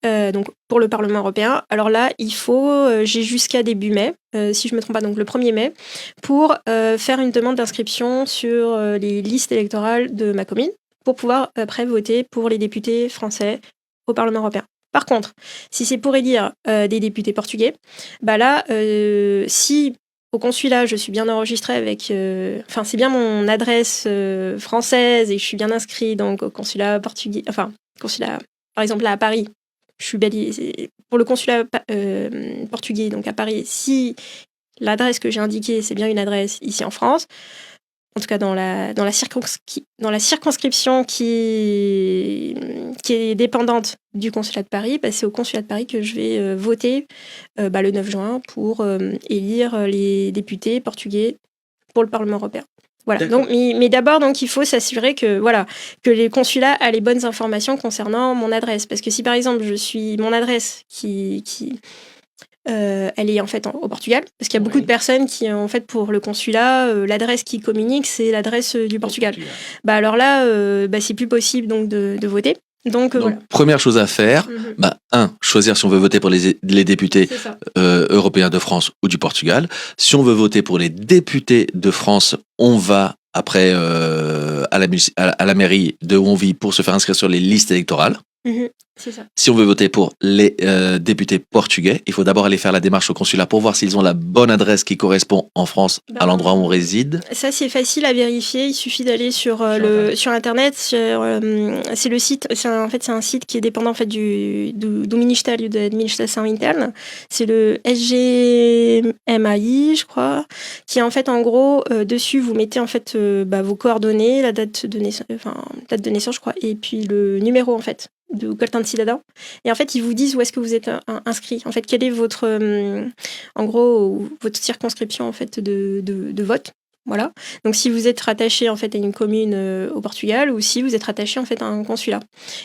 donc pour le Parlement européen, alors là, j'ai jusqu'à début mai, si je ne me trompe pas, donc le 1er mai, pour faire une demande d'inscription sur les listes électorales de ma commune, pour pouvoir après voter pour les députés français au Parlement européen. Par contre, si c'est pour élire des députés portugais, là, si au consulat, je suis bien enregistrée avec... c'est bien mon adresse française et je suis bien inscrite donc, au consulat portugais... consulat, par exemple, là, à Paris, je suis balisée pour le consulat portugais, donc à Paris, si l'adresse que j'ai indiquée, c'est bien une adresse ici en France, en tout cas dans la circonscription qui est dépendante du consulat de Paris, c'est au consulat de Paris que je vais voter le 9 juin pour élire les députés portugais pour le Parlement européen. Voilà. Donc, mais d'abord, donc, il faut s'assurer que les consulats a les bonnes informations concernant mon adresse. Parce que si, par exemple, mon adresse elle est en fait au Portugal, parce qu'il y a beaucoup de personnes qui, en fait, pour le consulat, l'adresse qui communique, c'est l'adresse du Portugal. Alors là, c'est plus possible donc de voter. Donc, voilà. Première chose à faire, choisir si on veut voter pour les députés européens de France ou du Portugal. Si on veut voter pour les députés de France, on va après à la mairie de où on vit pour se faire inscrire sur les listes électorales. C'est ça. Si on veut voter pour les députés portugais, il faut d'abord aller faire la démarche au consulat pour voir s'ils ont la bonne adresse qui correspond en France à l'endroit où on réside. Ça, c'est facile à vérifier. Il suffit d'aller sur Internet. C'est le site. C'est un site qui est dépendant en fait du Ministério da Administração Interna. C'est le SGMAI, je crois, qui en fait en gros dessus vous mettez en fait vos coordonnées, la date de naissance, je crois, et puis le numéro en fait de cartão de cidadão. Et en fait, ils vous disent où est-ce que vous êtes inscrit. En fait, quelle est votre circonscription en fait de vote. Voilà. Donc, si vous êtes rattaché en fait à une commune au Portugal ou si vous êtes rattaché en fait à un consulat.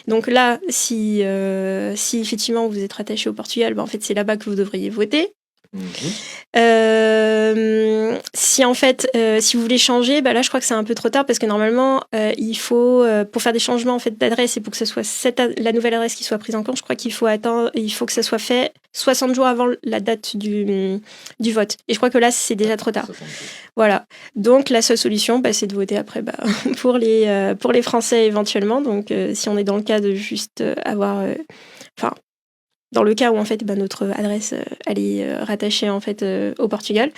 Donc là, si effectivement vous êtes rattaché au Portugal, en fait, c'est là-bas que vous devriez voter. Si en fait si vous voulez changer, là je crois que c'est un peu trop tard parce que normalement il faut pour faire des changements en fait d'adresse et pour que ce soit la nouvelle adresse qui soit prise en compte, je crois qu'il faut que ça soit fait 60 jours avant la date du vote, et je crois que là c'est déjà trop tard. Voilà, donc la seule solution c'est de voter après pour les Français éventuellement. Donc si on est dans le cas de juste avoir dans le cas où en fait notre adresse elle est rattachée en fait au Portugal.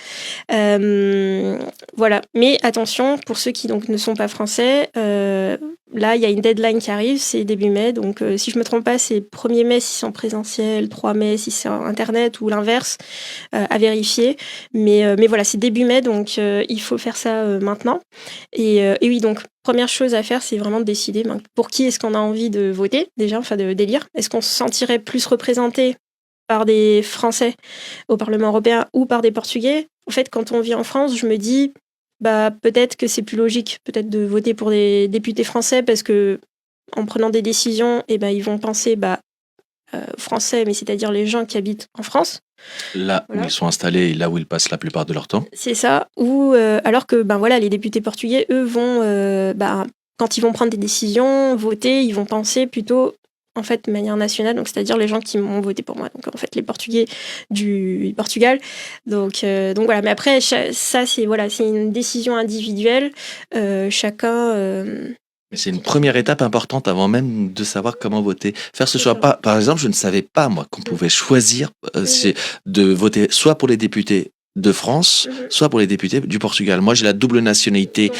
Voilà. Mais attention, pour ceux qui donc ne sont pas français, là il y a une deadline qui arrive, c'est début mai. Donc si je me trompe pas, c'est 1er mai si c'est en présentiel, 3 mai si c'est en internet ou l'inverse, à vérifier. Mais voilà, c'est début mai, donc il faut faire ça maintenant. Et oui, donc première chose à faire, c'est vraiment de décider pour qui est-ce qu'on a envie de voter, déjà, d'élire. Est-ce qu'on se sentirait plus représenté par des Français au Parlement européen ou par des Portugais? En fait, quand on vit en France, je me dis, peut-être que c'est plus logique peut-être de voter pour des députés français parce que en prenant des décisions, ils vont penser français, mais c'est-à-dire les gens qui habitent en France. Là où ils sont installés et là où ils passent la plupart de leur temps. C'est ça. Ou alors que les députés portugais, eux, vont quand ils vont prendre des décisions, voter, ils vont penser plutôt en fait de manière nationale, donc c'est-à-dire les gens qui m'ont voté pour moi, donc en fait les Portugais du Portugal. Donc voilà, mais après ça c'est une décision individuelle. Chacun. Mais c'est une première étape importante avant même de savoir comment voter. Faire ce choix. Par exemple, je ne savais pas, moi, qu'on pouvait choisir de voter soit pour les députés de France, soit pour les députés du Portugal. Moi, j'ai la double nationalité.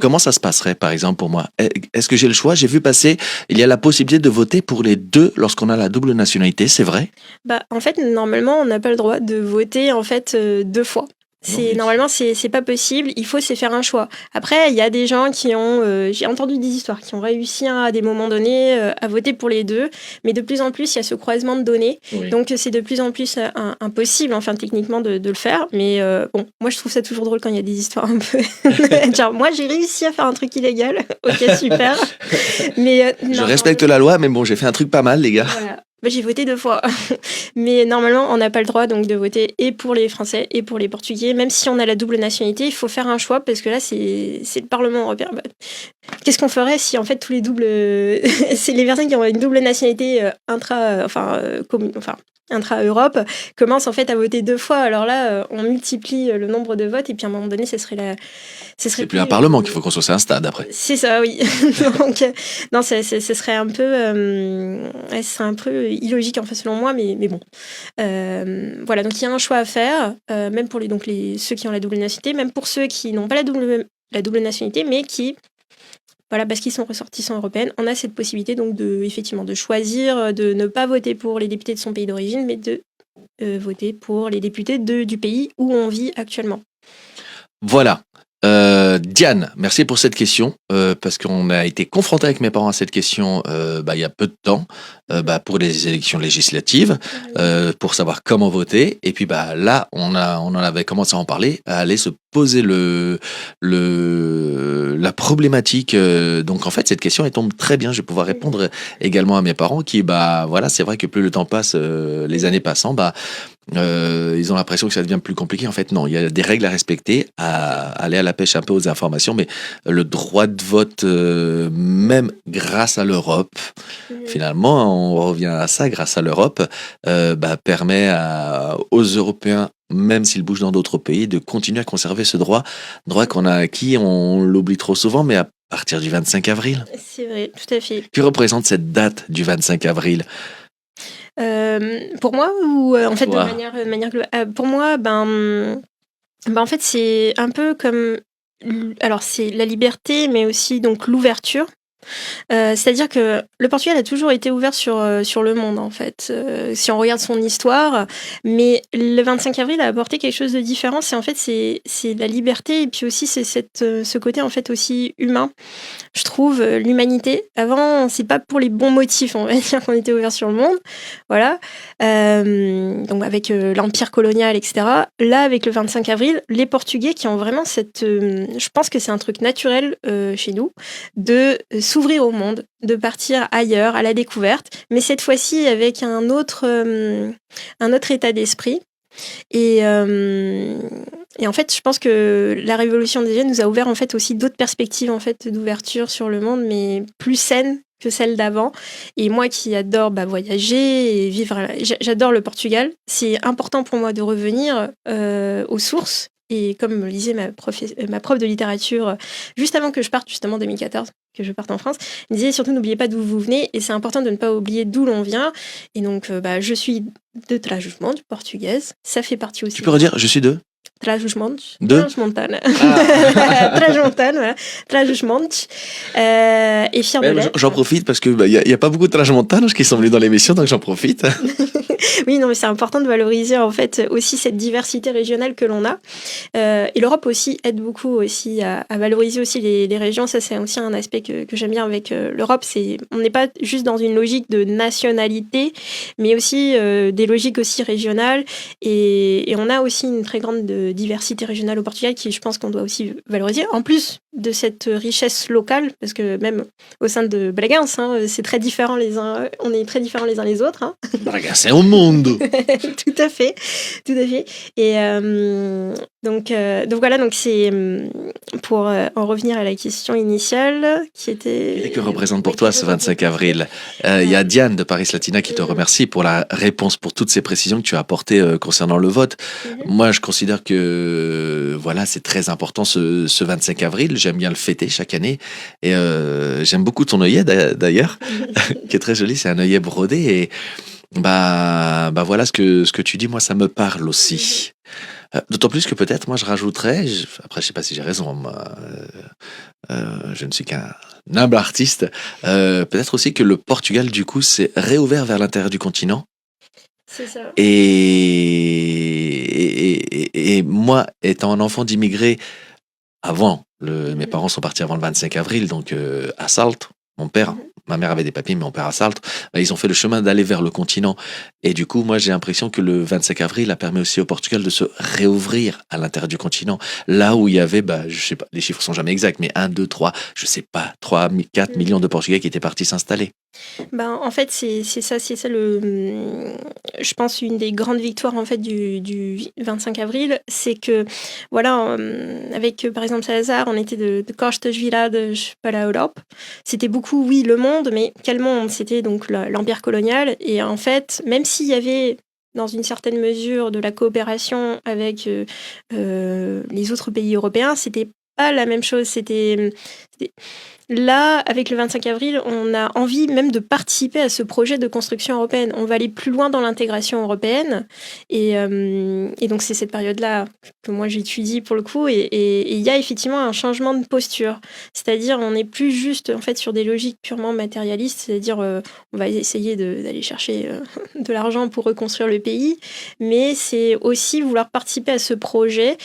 Comment ça se passerait, par exemple, pour moi? Est-ce que j'ai le choix? J'ai vu passer, il y a la possibilité de voter pour les deux lorsqu'on a la double nationalité, c'est vrai? En fait, normalement, on n'a pas le droit de voter en fait 2 fois. Normalement, c'est pas possible. Il faut se faire un choix. Après, il y a des gens qui ont, j'ai entendu des histoires, qui ont réussi à des moments donnés à voter pour les deux, mais de plus en plus, il y a ce croisement de données. Oui. Donc, c'est de plus en plus impossible, enfin, techniquement, de le faire. Mais bon, moi, je trouve ça toujours drôle quand il y a des histoires un peu. Genre, moi, j'ai réussi à faire un truc illégal. Ok, super. Mais je respecte la loi, mais bon, j'ai fait un truc pas mal, les gars. Voilà. J'ai voté 2 fois. Mais normalement, on n'a pas le droit donc, de voter et pour les Français et pour les Portugais. Même si on a la double nationalité, il faut faire un choix parce que là, c'est le Parlement européen. Qu'est-ce qu'on ferait si en fait tous les doubles. C'est les personnes qui ont une double nationalité intra-Europe commencent en fait à voter 2 fois. Alors là, on multiplie le nombre de votes et puis à un moment donné, c'est plus un parlement qu'il faut qu'on soit, c'est un stade après. C'est ça, oui. Donc, non, ce serait un peu illogique en fait selon moi, mais bon. Voilà, donc il y a un choix à faire, même pour ceux qui ont la double nationalité, même pour ceux qui n'ont pas la double nationalité, mais qui, voilà, parce qu'ils sont ressortissants européens, on a cette possibilité donc effectivement de choisir, de ne pas voter pour les députés de son pays d'origine, mais de voter pour les députés du pays où on vit actuellement. Voilà. Diane, merci pour cette question, parce qu'on a été confronté avec mes parents à cette question il y a peu de temps, pour les élections législatives, pour savoir comment voter. Et puis là, on en avait commencé à en parler, à aller se poser la problématique. Donc en fait, cette question elle tombe très bien. Je vais pouvoir répondre également à mes parents qui, c'est vrai que plus le temps passe, les années passant, ils ont l'impression que ça devient plus compliqué. En fait, non, il y a des règles à respecter, à aller à la pêche un peu aux informations, mais le droit de vote, même grâce à l'Europe, finalement, on revient à ça, grâce à l'Europe, permet aux Européens, même s'ils bougent dans d'autres pays, de continuer à conserver ce droit qu'on a acquis. On l'oublie trop souvent, mais à partir du 25 avril. C'est vrai, tout à fait. Que représente cette date du 25 avril ? Pour moi ou en fait de manière globale, pour moi en fait c'est un peu comme, alors c'est la liberté mais aussi donc l'ouverture. C'est-à-dire que le Portugal a toujours été ouvert sur le monde en fait, si on regarde son histoire, mais le 25 avril a apporté quelque chose de différent. C'est la liberté et puis aussi c'est ce côté en fait aussi humain. Je trouve l'humanité. Avant, c'est pas pour les bons motifs, on va dire qu'on était ouvert sur le monde, voilà. Donc avec l'empire colonial, etc. Là, avec le 25 avril, les Portugais qui ont vraiment je pense que c'est un truc naturel chez nous de s'ouvrir au monde, de partir ailleurs, à la découverte, mais cette fois-ci avec un autre état d'esprit. Et en fait, je pense que la révolution des jeunes nous a ouvert en fait aussi d'autres perspectives en fait d'ouverture sur le monde, mais plus saines que celles d'avant. Et moi qui adore voyager et vivre, j'adore le Portugal. C'est important pour moi de revenir aux sources. Et comme le disait ma prof de littérature, juste avant que je parte, justement en 2014, que je parte en France, elle disait surtout n'oubliez pas d'où vous venez, et c'est important de ne pas oublier d'où l'on vient. Et donc, je suis de Trás-os-Montes, portugaise. Ça fait partie aussi. Tu peux redire, je suis de Trás-os-Montes. De Trás-Montane. Trás-Montane, voilà. Trás-os-Montes. Et fière de l'être. J'en profite parce que y a pas beaucoup de Trás-Montanes qui sont venus dans l'émission, donc j'en profite. Oui, non, mais c'est important de valoriser en fait aussi cette diversité régionale que l'on a. Et l'Europe aussi aide beaucoup aussi à valoriser aussi les régions. Ça, c'est aussi un aspect que j'aime bien avec l'Europe. On n'est pas juste dans une logique de nationalité, mais aussi des logiques aussi régionales. Et on a aussi une très grande diversité régionale au Portugal qui, je pense qu'on doit aussi valoriser. En plus de cette richesse locale, parce que même au sein de Bragança, c'est très différent on est très différents les uns les autres. Braga, c'est un monde. Tout à fait, tout à fait. Et donc voilà, donc c'est pour en revenir à la question initiale qui était. Et que représente pour toi ce 25 avril? Il y a Diane de Paris Latina qui te remercie pour la réponse, pour toutes ces précisions que tu as apportées concernant le vote. Moi, je considère que voilà, c'est très important ce 25 avril. J'aime bien le fêter chaque année. Et j'aime beaucoup ton œillet d'ailleurs, qui est très joli. C'est un œillet brodé. Et bah voilà, ce que tu dis, moi, ça me parle aussi. D'autant plus que peut-être, moi, je rajouterais, après, je sais pas si j'ai raison, moi, je ne suis qu'un humble artiste, peut-être aussi que le Portugal, du coup, s'est réouvert vers l'intérieur du continent. C'est ça. Et moi, étant un enfant d'immigrés, avant, mes parents sont partis avant le 25 avril, donc à Salte, mon père, ma mère avait des papiers, mais mon père à Salte, ils ont fait le chemin d'aller vers le continent. Et du coup, moi, j'ai l'impression que le 25 avril a permis aussi au Portugal de se réouvrir à l'intérieur du continent. Là où il y avait, je sais pas, les chiffres sont jamais exacts, mais 1, 2, 3, je sais pas, 3, 4 millions de Portugais qui étaient partis s'installer. En fait, c'est ça je pense, une des grandes victoires en fait du 25 avril, c'est que voilà, avec par exemple Salazar, on était de Costas Viradas para a Europe. C'était beaucoup, oui, le monde, mais quel monde? C'était donc l'empire colonial. Et en fait, même s'il y avait dans une certaine mesure de la coopération avec les autres pays européens, c'était pas la même chose. Là, avec le 25 avril, on a envie même de participer à ce projet de construction européenne. On va aller plus loin dans l'intégration européenne. Et donc, c'est cette période-là que moi, j'étudie pour le coup. Et il y a effectivement un changement de posture. C'est-à-dire, on n'est plus juste en fait, sur des logiques purement matérialistes. C'est-à-dire, on va essayer d'aller chercher de l'argent pour reconstruire le pays. Mais c'est aussi vouloir participer à ce projet.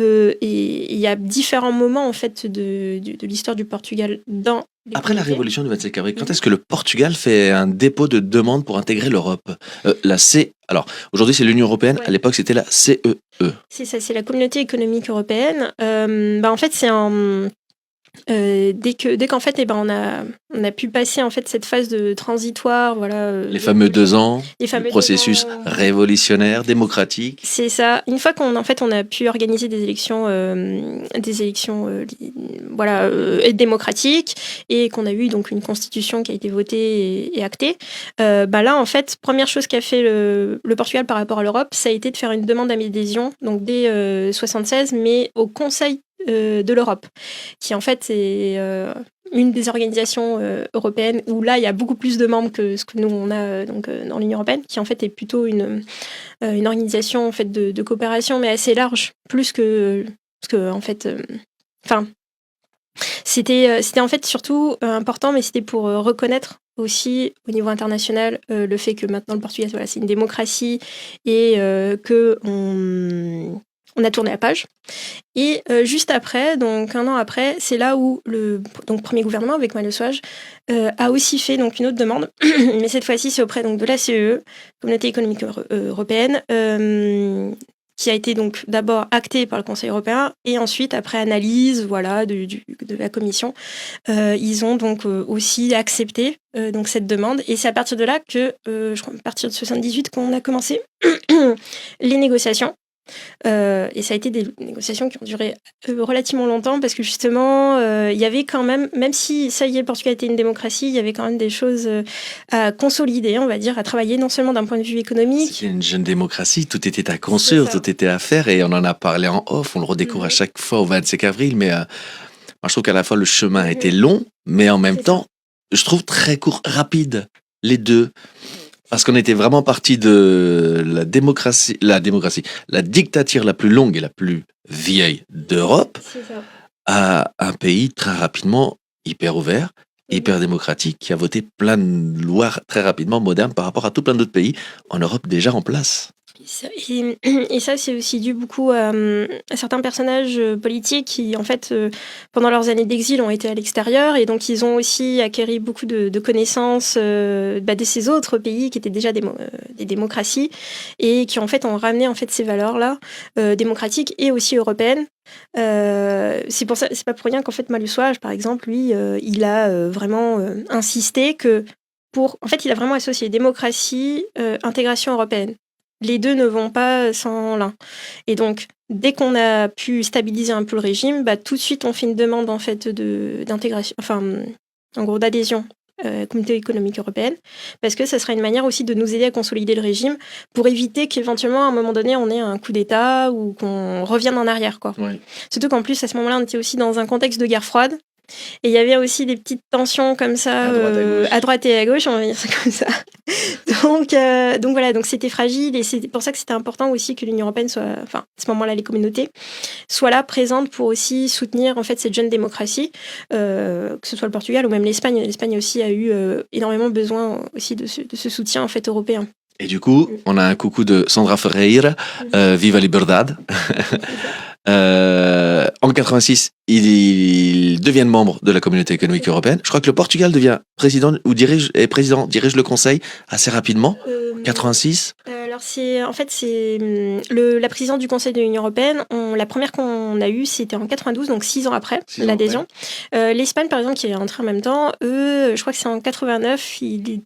Et il y a différents moments en fait de l'histoire du Portugal dans les Après la communautés. révolution du 25 avril, quand est-ce que le Portugal fait un dépôt de demande pour intégrer l'Europe? Alors, aujourd'hui, c'est l'Union européenne. Ouais. À l'époque, c'était la CEE. C'est ça, c'est la communauté économique européenne. En fait, c'est dès qu'en fait, on a pu passer en fait cette phase de transitoire, voilà. Les fameux 2 ans, les fameux le processus 2 ans. révolutionnaire, démocratique. C'est ça. Une fois qu'on a pu organiser des élections démocratiques et qu'on a eu donc une constitution qui a été votée et actée, là en fait, première chose qu'a fait le Portugal par rapport à l'Europe, ça a été de faire une demande d'adhésion, donc dès 76, mais au Conseil de l'Europe, qui en fait est une des organisations européennes où là il y a beaucoup plus de membres que ce que nous on a dans l'Union européenne, qui en fait est plutôt une organisation en fait de coopération mais assez large, plus que parce que en fait c'était en fait surtout important, mais c'était pour reconnaître aussi au niveau international le fait que maintenant le Portugal, voilà, c'est une démocratie et que on a tourné la page. Et juste après, donc 1 an après, c'est là où le premier gouvernement avec Mário Soares a aussi fait donc une autre demande, mais cette fois-ci c'est auprès donc de la CEE, Communauté économique européenne, qui a été donc d'abord actée par le Conseil européen et ensuite après analyse voilà de la Commission, ils ont donc aussi accepté donc cette demande, et c'est à partir de là que je crois à partir de 78 qu'on a commencé les négociations. Et ça a été des négociations qui ont duré relativement longtemps parce que justement il y avait quand même si ça y est, le Portugal était une démocratie, il y avait quand même des choses à consolider, on va dire, à travailler, non seulement d'un point de vue économique. C'était une jeune démocratie, tout était à construire, tout était à faire, et on en a parlé en off, on le redécouvre à chaque fois au 25 avril, mais moi je trouve qu'à la fois le chemin était long, mais en même temps, je trouve très court, rapide, les deux. Parce qu'on était vraiment parti de la dictature la plus longue et la plus vieille d'Europe à un pays très rapidement hyper ouvert, hyper démocratique, qui a voté plein de lois très rapidement modernes par rapport à tout plein d'autres pays en Europe déjà en place. Et ça, c'est aussi dû beaucoup à certains personnages politiques qui, en fait, pendant leurs années d'exil, ont été à l'extérieur et donc ils ont aussi acquéri beaucoup de connaissances de ces autres pays qui étaient déjà des démocraties et qui, en fait, ont ramené en fait ces valeurs-là démocratiques et aussi européennes. C'est pour ça, c'est pas pour rien qu'en fait Malus Ouaj, par exemple, lui, il a vraiment insisté que en fait, il a vraiment associé démocratie, intégration européenne. Les deux ne vont pas sans l'un. Et donc, dès qu'on a pu stabiliser un peu le régime, tout de suite, on fait une demande en fait d'intégration, enfin, en gros, d'adhésion à la Communauté économique européenne, parce que ça sera une manière aussi de nous aider à consolider le régime pour éviter qu'éventuellement, à un moment donné, on ait un coup d'État ou qu'on revienne en arrière, quoi. Ouais. Surtout qu'en plus, à ce moment-là, on était aussi dans un contexte de guerre froide. Et il y avait aussi des petites tensions comme ça à droite et à gauche, on va dire ça comme ça. Donc voilà, donc c'était fragile et c'est pour ça que c'était important aussi que l'Union européenne soit, enfin à ce moment-là les communautés soient là présentes pour aussi soutenir en fait cette jeune démocratie, que ce soit le Portugal ou même l'Espagne. L'Espagne aussi a eu énormément besoin aussi de ce soutien en fait européen. Et du coup, on a un coucou de Sandra Ferreira, Viva Liberdade. En 86, ils deviennent membres de la Communauté économique européenne. Je crois que le Portugal devient président dirige le Conseil assez rapidement. 86. Alors c'est la présidence du Conseil de l'Union européenne. La première qu'on a eue, c'était en 92, donc 6 ans après l'adhésion. L'Espagne, par exemple, qui est entrée en même temps, je crois que c'est en 89. Il est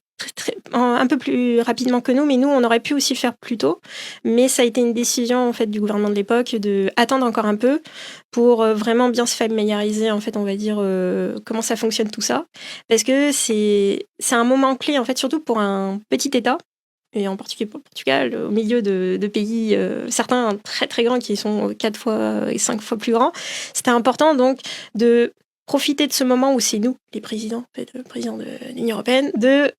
un peu plus rapidement que nous, mais nous, on aurait pu aussi le faire plus tôt. Mais ça a été une décision en fait du gouvernement de l'époque de attendre encore un peu pour vraiment bien se familiariser, en fait, on va dire comment ça fonctionne tout ça, parce que c'est un moment clé en fait, surtout pour un petit État. Et en particulier pour le Portugal, au milieu de pays, certains très très grands qui sont 4 fois et 5 fois plus grands. C'était important donc de profiter de ce moment où c'est nous, les présidents, le président de l'Union européenne, de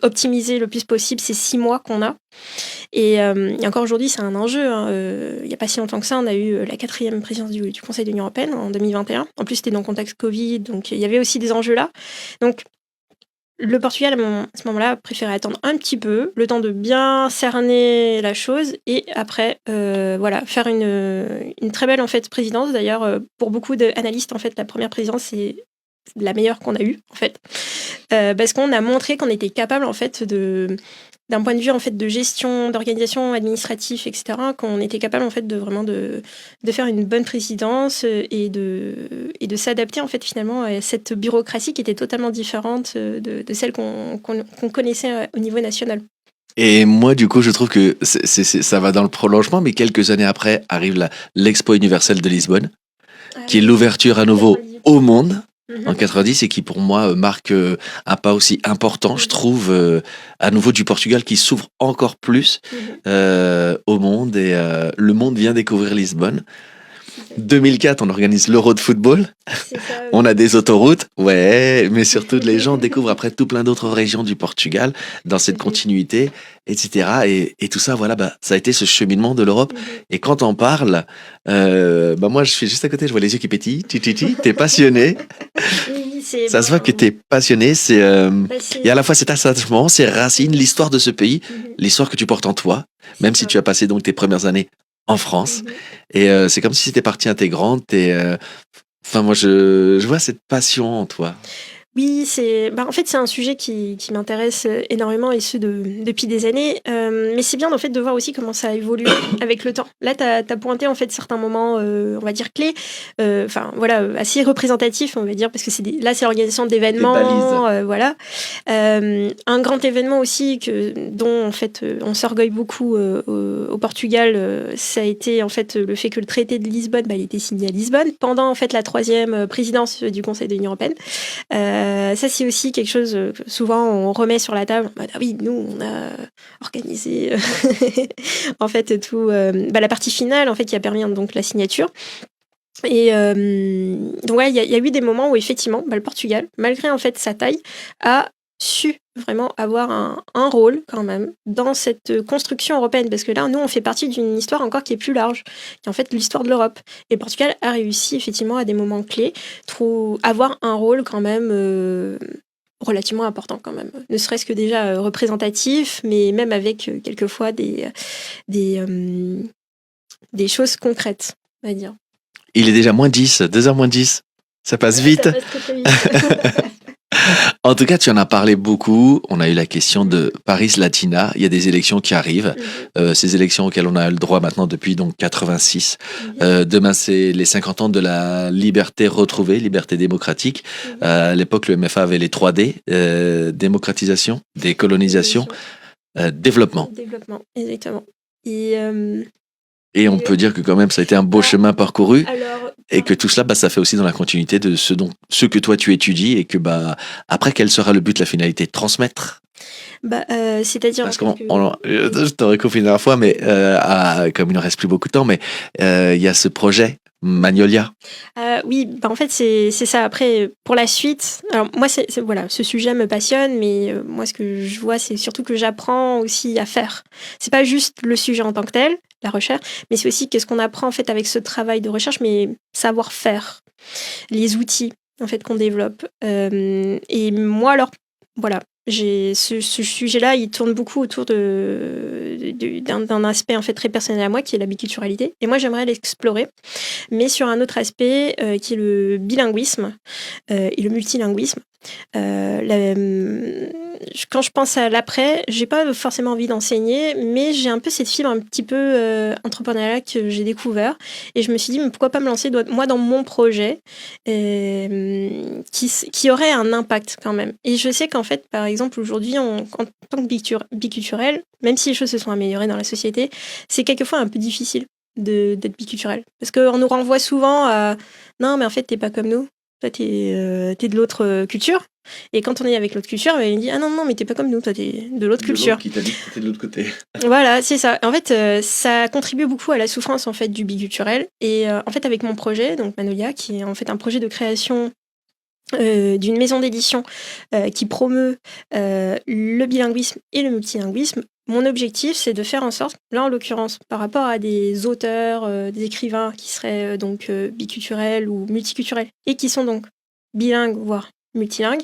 optimiser le plus possible ces 6 mois qu'on a. Et encore aujourd'hui, c'est un enjeu. Il n'y a pas si longtemps que ça, on a eu la 4e présidence du Conseil de l'Union européenne en 2021. En plus, c'était dans le contexte Covid, donc il y avait aussi des enjeux là. Donc, le Portugal, à ce moment-là, préférait attendre un petit peu, le temps de bien cerner la chose, et après, faire une très belle en fait présidence. D'ailleurs, pour beaucoup d'analystes, en fait, la première présidence c'est la meilleure qu'on a eue, en fait, parce qu'on a montré qu'on était capable, en fait, d'un point de vue en fait de gestion, d'organisation administrative, etc., qu'on était capable en fait de vraiment de faire une bonne présidence et de s'adapter en fait finalement à cette bureaucratie qui était totalement différente de celle qu'on connaissait au niveau national. Et moi, du coup, je trouve que ça va dans le prolongement, mais quelques années après arrive l'Expo universelle de Lisbonne, qui est l'ouverture à nouveau au monde. En 90 et qui pour moi marque un pas aussi important, je trouve, à nouveau du Portugal qui s'ouvre encore plus au monde et le monde vient découvrir Lisbonne. 2004, on organise l'Euro de football. C'est ça, oui. On a des autoroutes, ouais, mais surtout les gens découvrent après tout plein d'autres régions du Portugal dans cette continuité, etc. Et tout ça, voilà, ça a été ce cheminement de l'Europe. Et quand on parle, moi je suis juste à côté, je vois les yeux qui pétillent, t'es passionné. Oui, Ça se voit que t'es passionné. Il y a à la fois cet attachement, ces racines, l'histoire de ce pays, l'histoire que tu portes en toi, même si tu as passé donc tes premières années en France. Et c'est comme si c'était partie intégrante. Et moi, je vois cette passion en toi. Oui, en fait c'est un sujet qui m'intéresse énormément et depuis des années. Mais c'est bien en fait de voir aussi comment ça a évolué avec le temps. Là, t'as pointé en fait certains moments, on va dire clés, assez représentatifs, on va dire, parce que c'est l'organisation d'événements, voilà. Un grand événement aussi dont en fait on s'orgueille beaucoup au Portugal, ça a été en fait le fait que le traité de Lisbonne, il était signé à Lisbonne pendant en fait la 3e présidence du Conseil de l'Union européenne. Ça, c'est aussi quelque chose que souvent on remet sur la table. Ah oui, nous, on a organisé en fait tout la partie finale en fait qui a permis donc la signature. Et donc ouais, il y a eu des moments où effectivement, le Portugal, malgré en fait sa taille, a su vraiment avoir un rôle quand même dans cette construction européenne, parce que là nous on fait partie d'une histoire encore qui est plus large, qui est en fait l'histoire de l'Europe, et le Portugal a réussi effectivement à des moments clés avoir un rôle quand même relativement important quand même. Ne serait-ce que déjà représentatif, mais même avec quelquefois des choses concrètes, on va dire. Il est déjà moins 10, 2h moins 10. Ça passe vite. Ça passe très, très vite. En tout cas, tu en as parlé beaucoup. On a eu la question de Paris Latina. Il y a des élections qui arrivent. Ces élections auxquelles on a le droit maintenant depuis donc 86. Demain, c'est les 50 ans de la liberté retrouvée, liberté démocratique. À l'époque, le MFA avait les 3D. Démocratisation, décolonisation, développement. Développement, exactement. Et on peut dire que quand même, ça a été un beau chemin parcouru. Alors, et que tout cela, ça fait aussi dans la continuité de ce que toi tu étudies et que après, quel sera le but, la finalité? Transmettre? C'est-à-dire... Parce je t'aurais coupé une dernière fois, mais comme il ne reste plus beaucoup de temps, mais il y a ce projet Magnolia. Oui, en fait, c'est ça. Après, pour la suite, alors moi, voilà, ce sujet me passionne, mais moi, ce que je vois, c'est surtout que j'apprends aussi à faire. C'est pas juste le sujet en tant que tel, la recherche, mais c'est aussi qu'est-ce qu'on apprend en fait avec ce travail de recherche, mais savoir faire, les outils en fait qu'on développe. Et moi, alors, voilà. Ce sujet-là, il tourne beaucoup autour d'un aspect en fait très personnel à moi, qui est la biculturalité. Et moi, j'aimerais l'explorer, mais sur un autre aspect qui est le bilinguisme et le multilinguisme. Quand je pense à l'après, j'ai pas forcément envie d'enseigner, mais j'ai un peu cette fibre un petit peu entrepreneuriale que j'ai découvert, et je me suis dit mais pourquoi pas me lancer moi dans mon projet qui aurait un impact quand même. Et je sais qu'en fait, par exemple, aujourd'hui, en tant que biculturel, même si les choses se sont améliorées dans la société, c'est quelquefois un peu difficile d'être biculturel, parce qu'on nous renvoie souvent à non mais en fait t'es pas comme nous. Toi, t'es de l'autre culture. Et quand on est avec l'autre culture, il dit ah non, mais t'es pas comme nous, toi, t'es de l'autre culture. Qui t'a dit que t'étais de l'autre côté. Voilà, c'est ça. En fait, ça contribue beaucoup à la souffrance en fait, du biculturel. Et en fait, avec mon projet, donc Magnolia, qui est en fait un projet de création d'une maison d'édition qui promeut le bilinguisme et le multilinguisme, mon objectif, c'est de faire en sorte, là en l'occurrence, par rapport à des auteurs, des écrivains qui seraient donc biculturels ou multiculturels et qui sont donc bilingues, voire multilingues,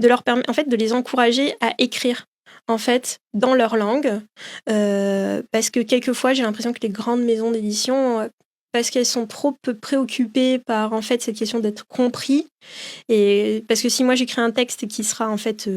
de leur permettre, en fait, de les encourager à écrire en fait dans leur langue, parce que quelquefois j'ai l'impression que les grandes maisons d'édition, parce qu'elles sont trop préoccupées par en fait cette question d'être compris, et parce que si moi j'écris un texte qui sera en fait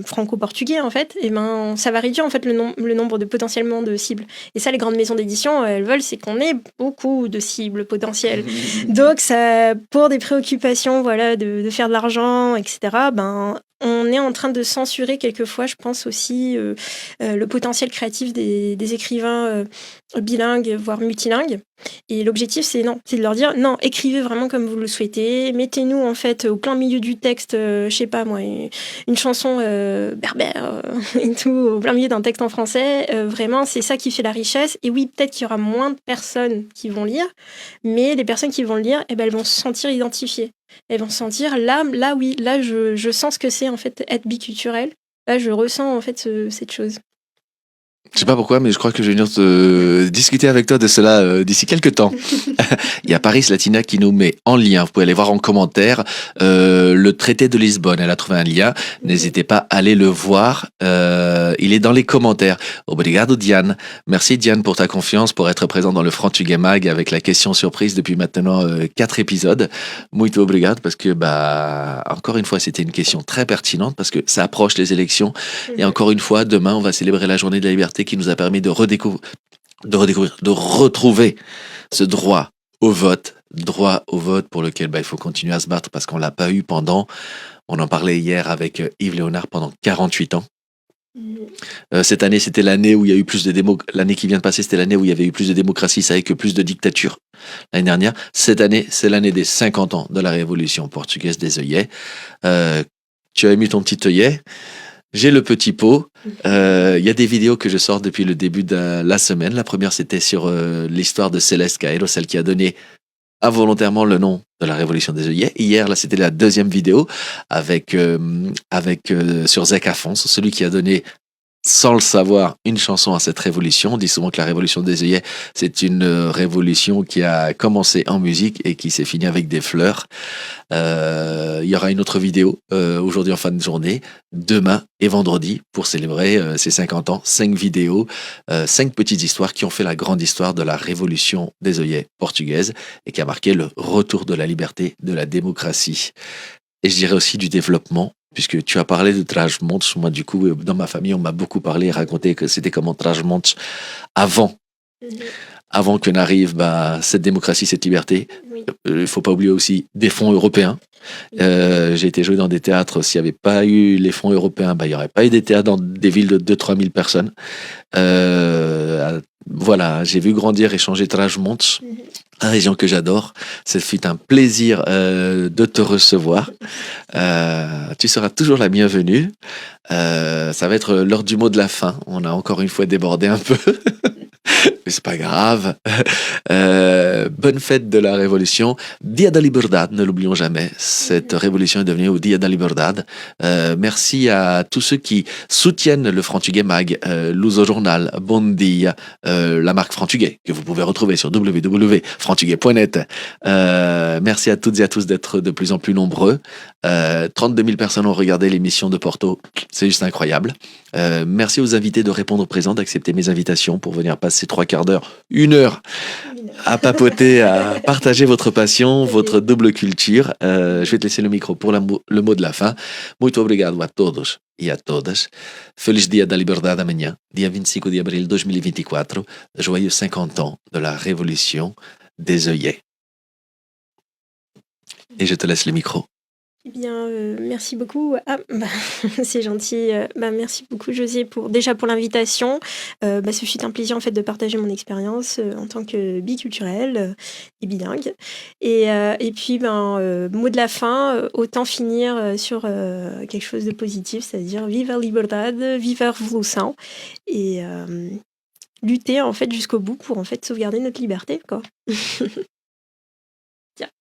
franco-portugais en fait, et ben ça va réduire en fait le nombre de potentiellement de cibles. Et ça, les grandes maisons d'édition, elles veulent, c'est qu'on ait beaucoup de cibles potentielles. Donc ça, pour des préoccupations, voilà, de faire de l'argent, etc. Ben on est en train de censurer quelquefois, je pense aussi, le potentiel créatif des écrivains bilingues, voire multilingues. Et l'objectif, c'est de leur dire non, écrivez vraiment comme vous le souhaitez, mettez-nous en fait au plein milieu du texte, je sais pas moi, une chanson berbère et tout, au plein milieu d'un texte en français. Vraiment, c'est ça qui fait la richesse. Et oui, peut-être qu'il y aura moins de personnes qui vont lire, mais les personnes qui vont le lire, elles vont se sentir identifiées. Elles vont se sentir là, oui, là, je sens ce que c'est en fait être biculturel. Là, je ressens en fait cette chose. Je sais pas pourquoi, mais je crois que je vais venir discuter avec toi de cela d'ici quelques temps. Il y a Paris Latina qui nous met en lien. Vous pouvez aller voir en commentaire le traité de Lisbonne. Elle a trouvé un lien. N'hésitez pas à aller le voir. Il est dans les commentaires. Obrigado, Diane. Merci, Diane, pour ta confiance, pour être présent dans le Frantugué Mag avec la question surprise depuis maintenant 4 épisodes. Muito obrigado, parce que, encore une fois, c'était une question très pertinente parce que ça approche les élections. Et encore une fois, demain, on va célébrer la journée de la liberté qui nous a permis de retrouver ce droit au vote pour lequel il faut continuer à se battre parce qu'on l'a pas eu on en parlait hier avec Yves Léonard, pendant 48 ans. Cette année, c'était l'année où il y a eu plus de l'année qui vient de passer, c'était l'année où il y avait eu plus de démocratie, ça avec plus de dictature. L'année dernière, cette année, c'est l'année des 50 ans de la révolution portugaise des œillets. Tu as ému ton petit œillet. J'ai le petit pot. Il y a des vidéos que je sors depuis le début de la semaine. La première, c'était sur l'histoire de Céleste Caelo, celle qui a donné involontairement le nom de la révolution des œillets. Hier, là, c'était la deuxième vidéo sur Zec Afonso, celui qui a donné sans le savoir, une chanson à cette révolution. On dit souvent que la révolution des œillets, c'est une révolution qui a commencé en musique et qui s'est finie avec des fleurs. Il y aura une autre vidéo aujourd'hui en fin de journée, demain et vendredi pour célébrer ces 50 ans. 5 vidéos, 5 petites histoires qui ont fait la grande histoire de la révolution des œillets portugaise et qui a marqué le retour de la liberté, de la démocratie. Et je dirais aussi du développement, puisque tu as parlé de Trás-Montes. Moi, du coup, dans ma famille, on m'a beaucoup parlé et raconté que c'était comment Trás-Montes avant, Mhm. avant que n'arrive cette démocratie, cette liberté. Oui. Il faut pas oublier aussi des fonds européens. J'ai été joué dans des théâtres. S'il n'y avait pas eu les fonds européens, il n'y aurait pas eu des théâtres dans des villes de 2-3 000 personnes. Voilà, j'ai vu grandir et changer Trás-Montes, Mhm. une région que j'adore. Ce fut un plaisir de te recevoir. Tu seras toujours la bienvenue. Ça va être l'heure du mot de la fin. On a encore une fois débordé un peu. Mais c'est pas grave. Bonne fête de la Révolution. Dia da Liberdade, ne l'oublions jamais. Cette révolution est devenue au Dia da Liberdade. Merci à tous ceux qui soutiennent le Frantuguais Mag, Luso Journal, Bon Dia, la marque Frantuguais, que vous pouvez retrouver sur www.frantuguais.net. Merci à toutes et à tous d'être de plus en plus nombreux. 32 000 personnes ont regardé l'émission de Porto. C'est juste incroyable. Merci aux invités de répondre présent, d'accepter mes invitations pour venir passer 3/4 d'heure, 1 heure à papoter, à partager votre passion, votre double culture. Je vais te laisser le micro pour le mot de la fin. Muito obrigado a todos e a todas. Feliz Dia da Liberdade amanhã, dia 25 de abril 2024. Joyeux 50 ans de la révolution des œillets. Et je te laisse le micro. Eh bien, merci beaucoup. C'est gentil. Merci beaucoup, José, pour l'invitation. Ce fut un plaisir en fait de partager mon expérience en tant que biculturelle et bilingue. Et puis, mot de la fin, autant finir sur quelque chose de positif, c'est-à-dire vive la liberdade, vive la revolution, et lutter en fait jusqu'au bout pour en fait sauvegarder notre liberté, quoi. Tiens.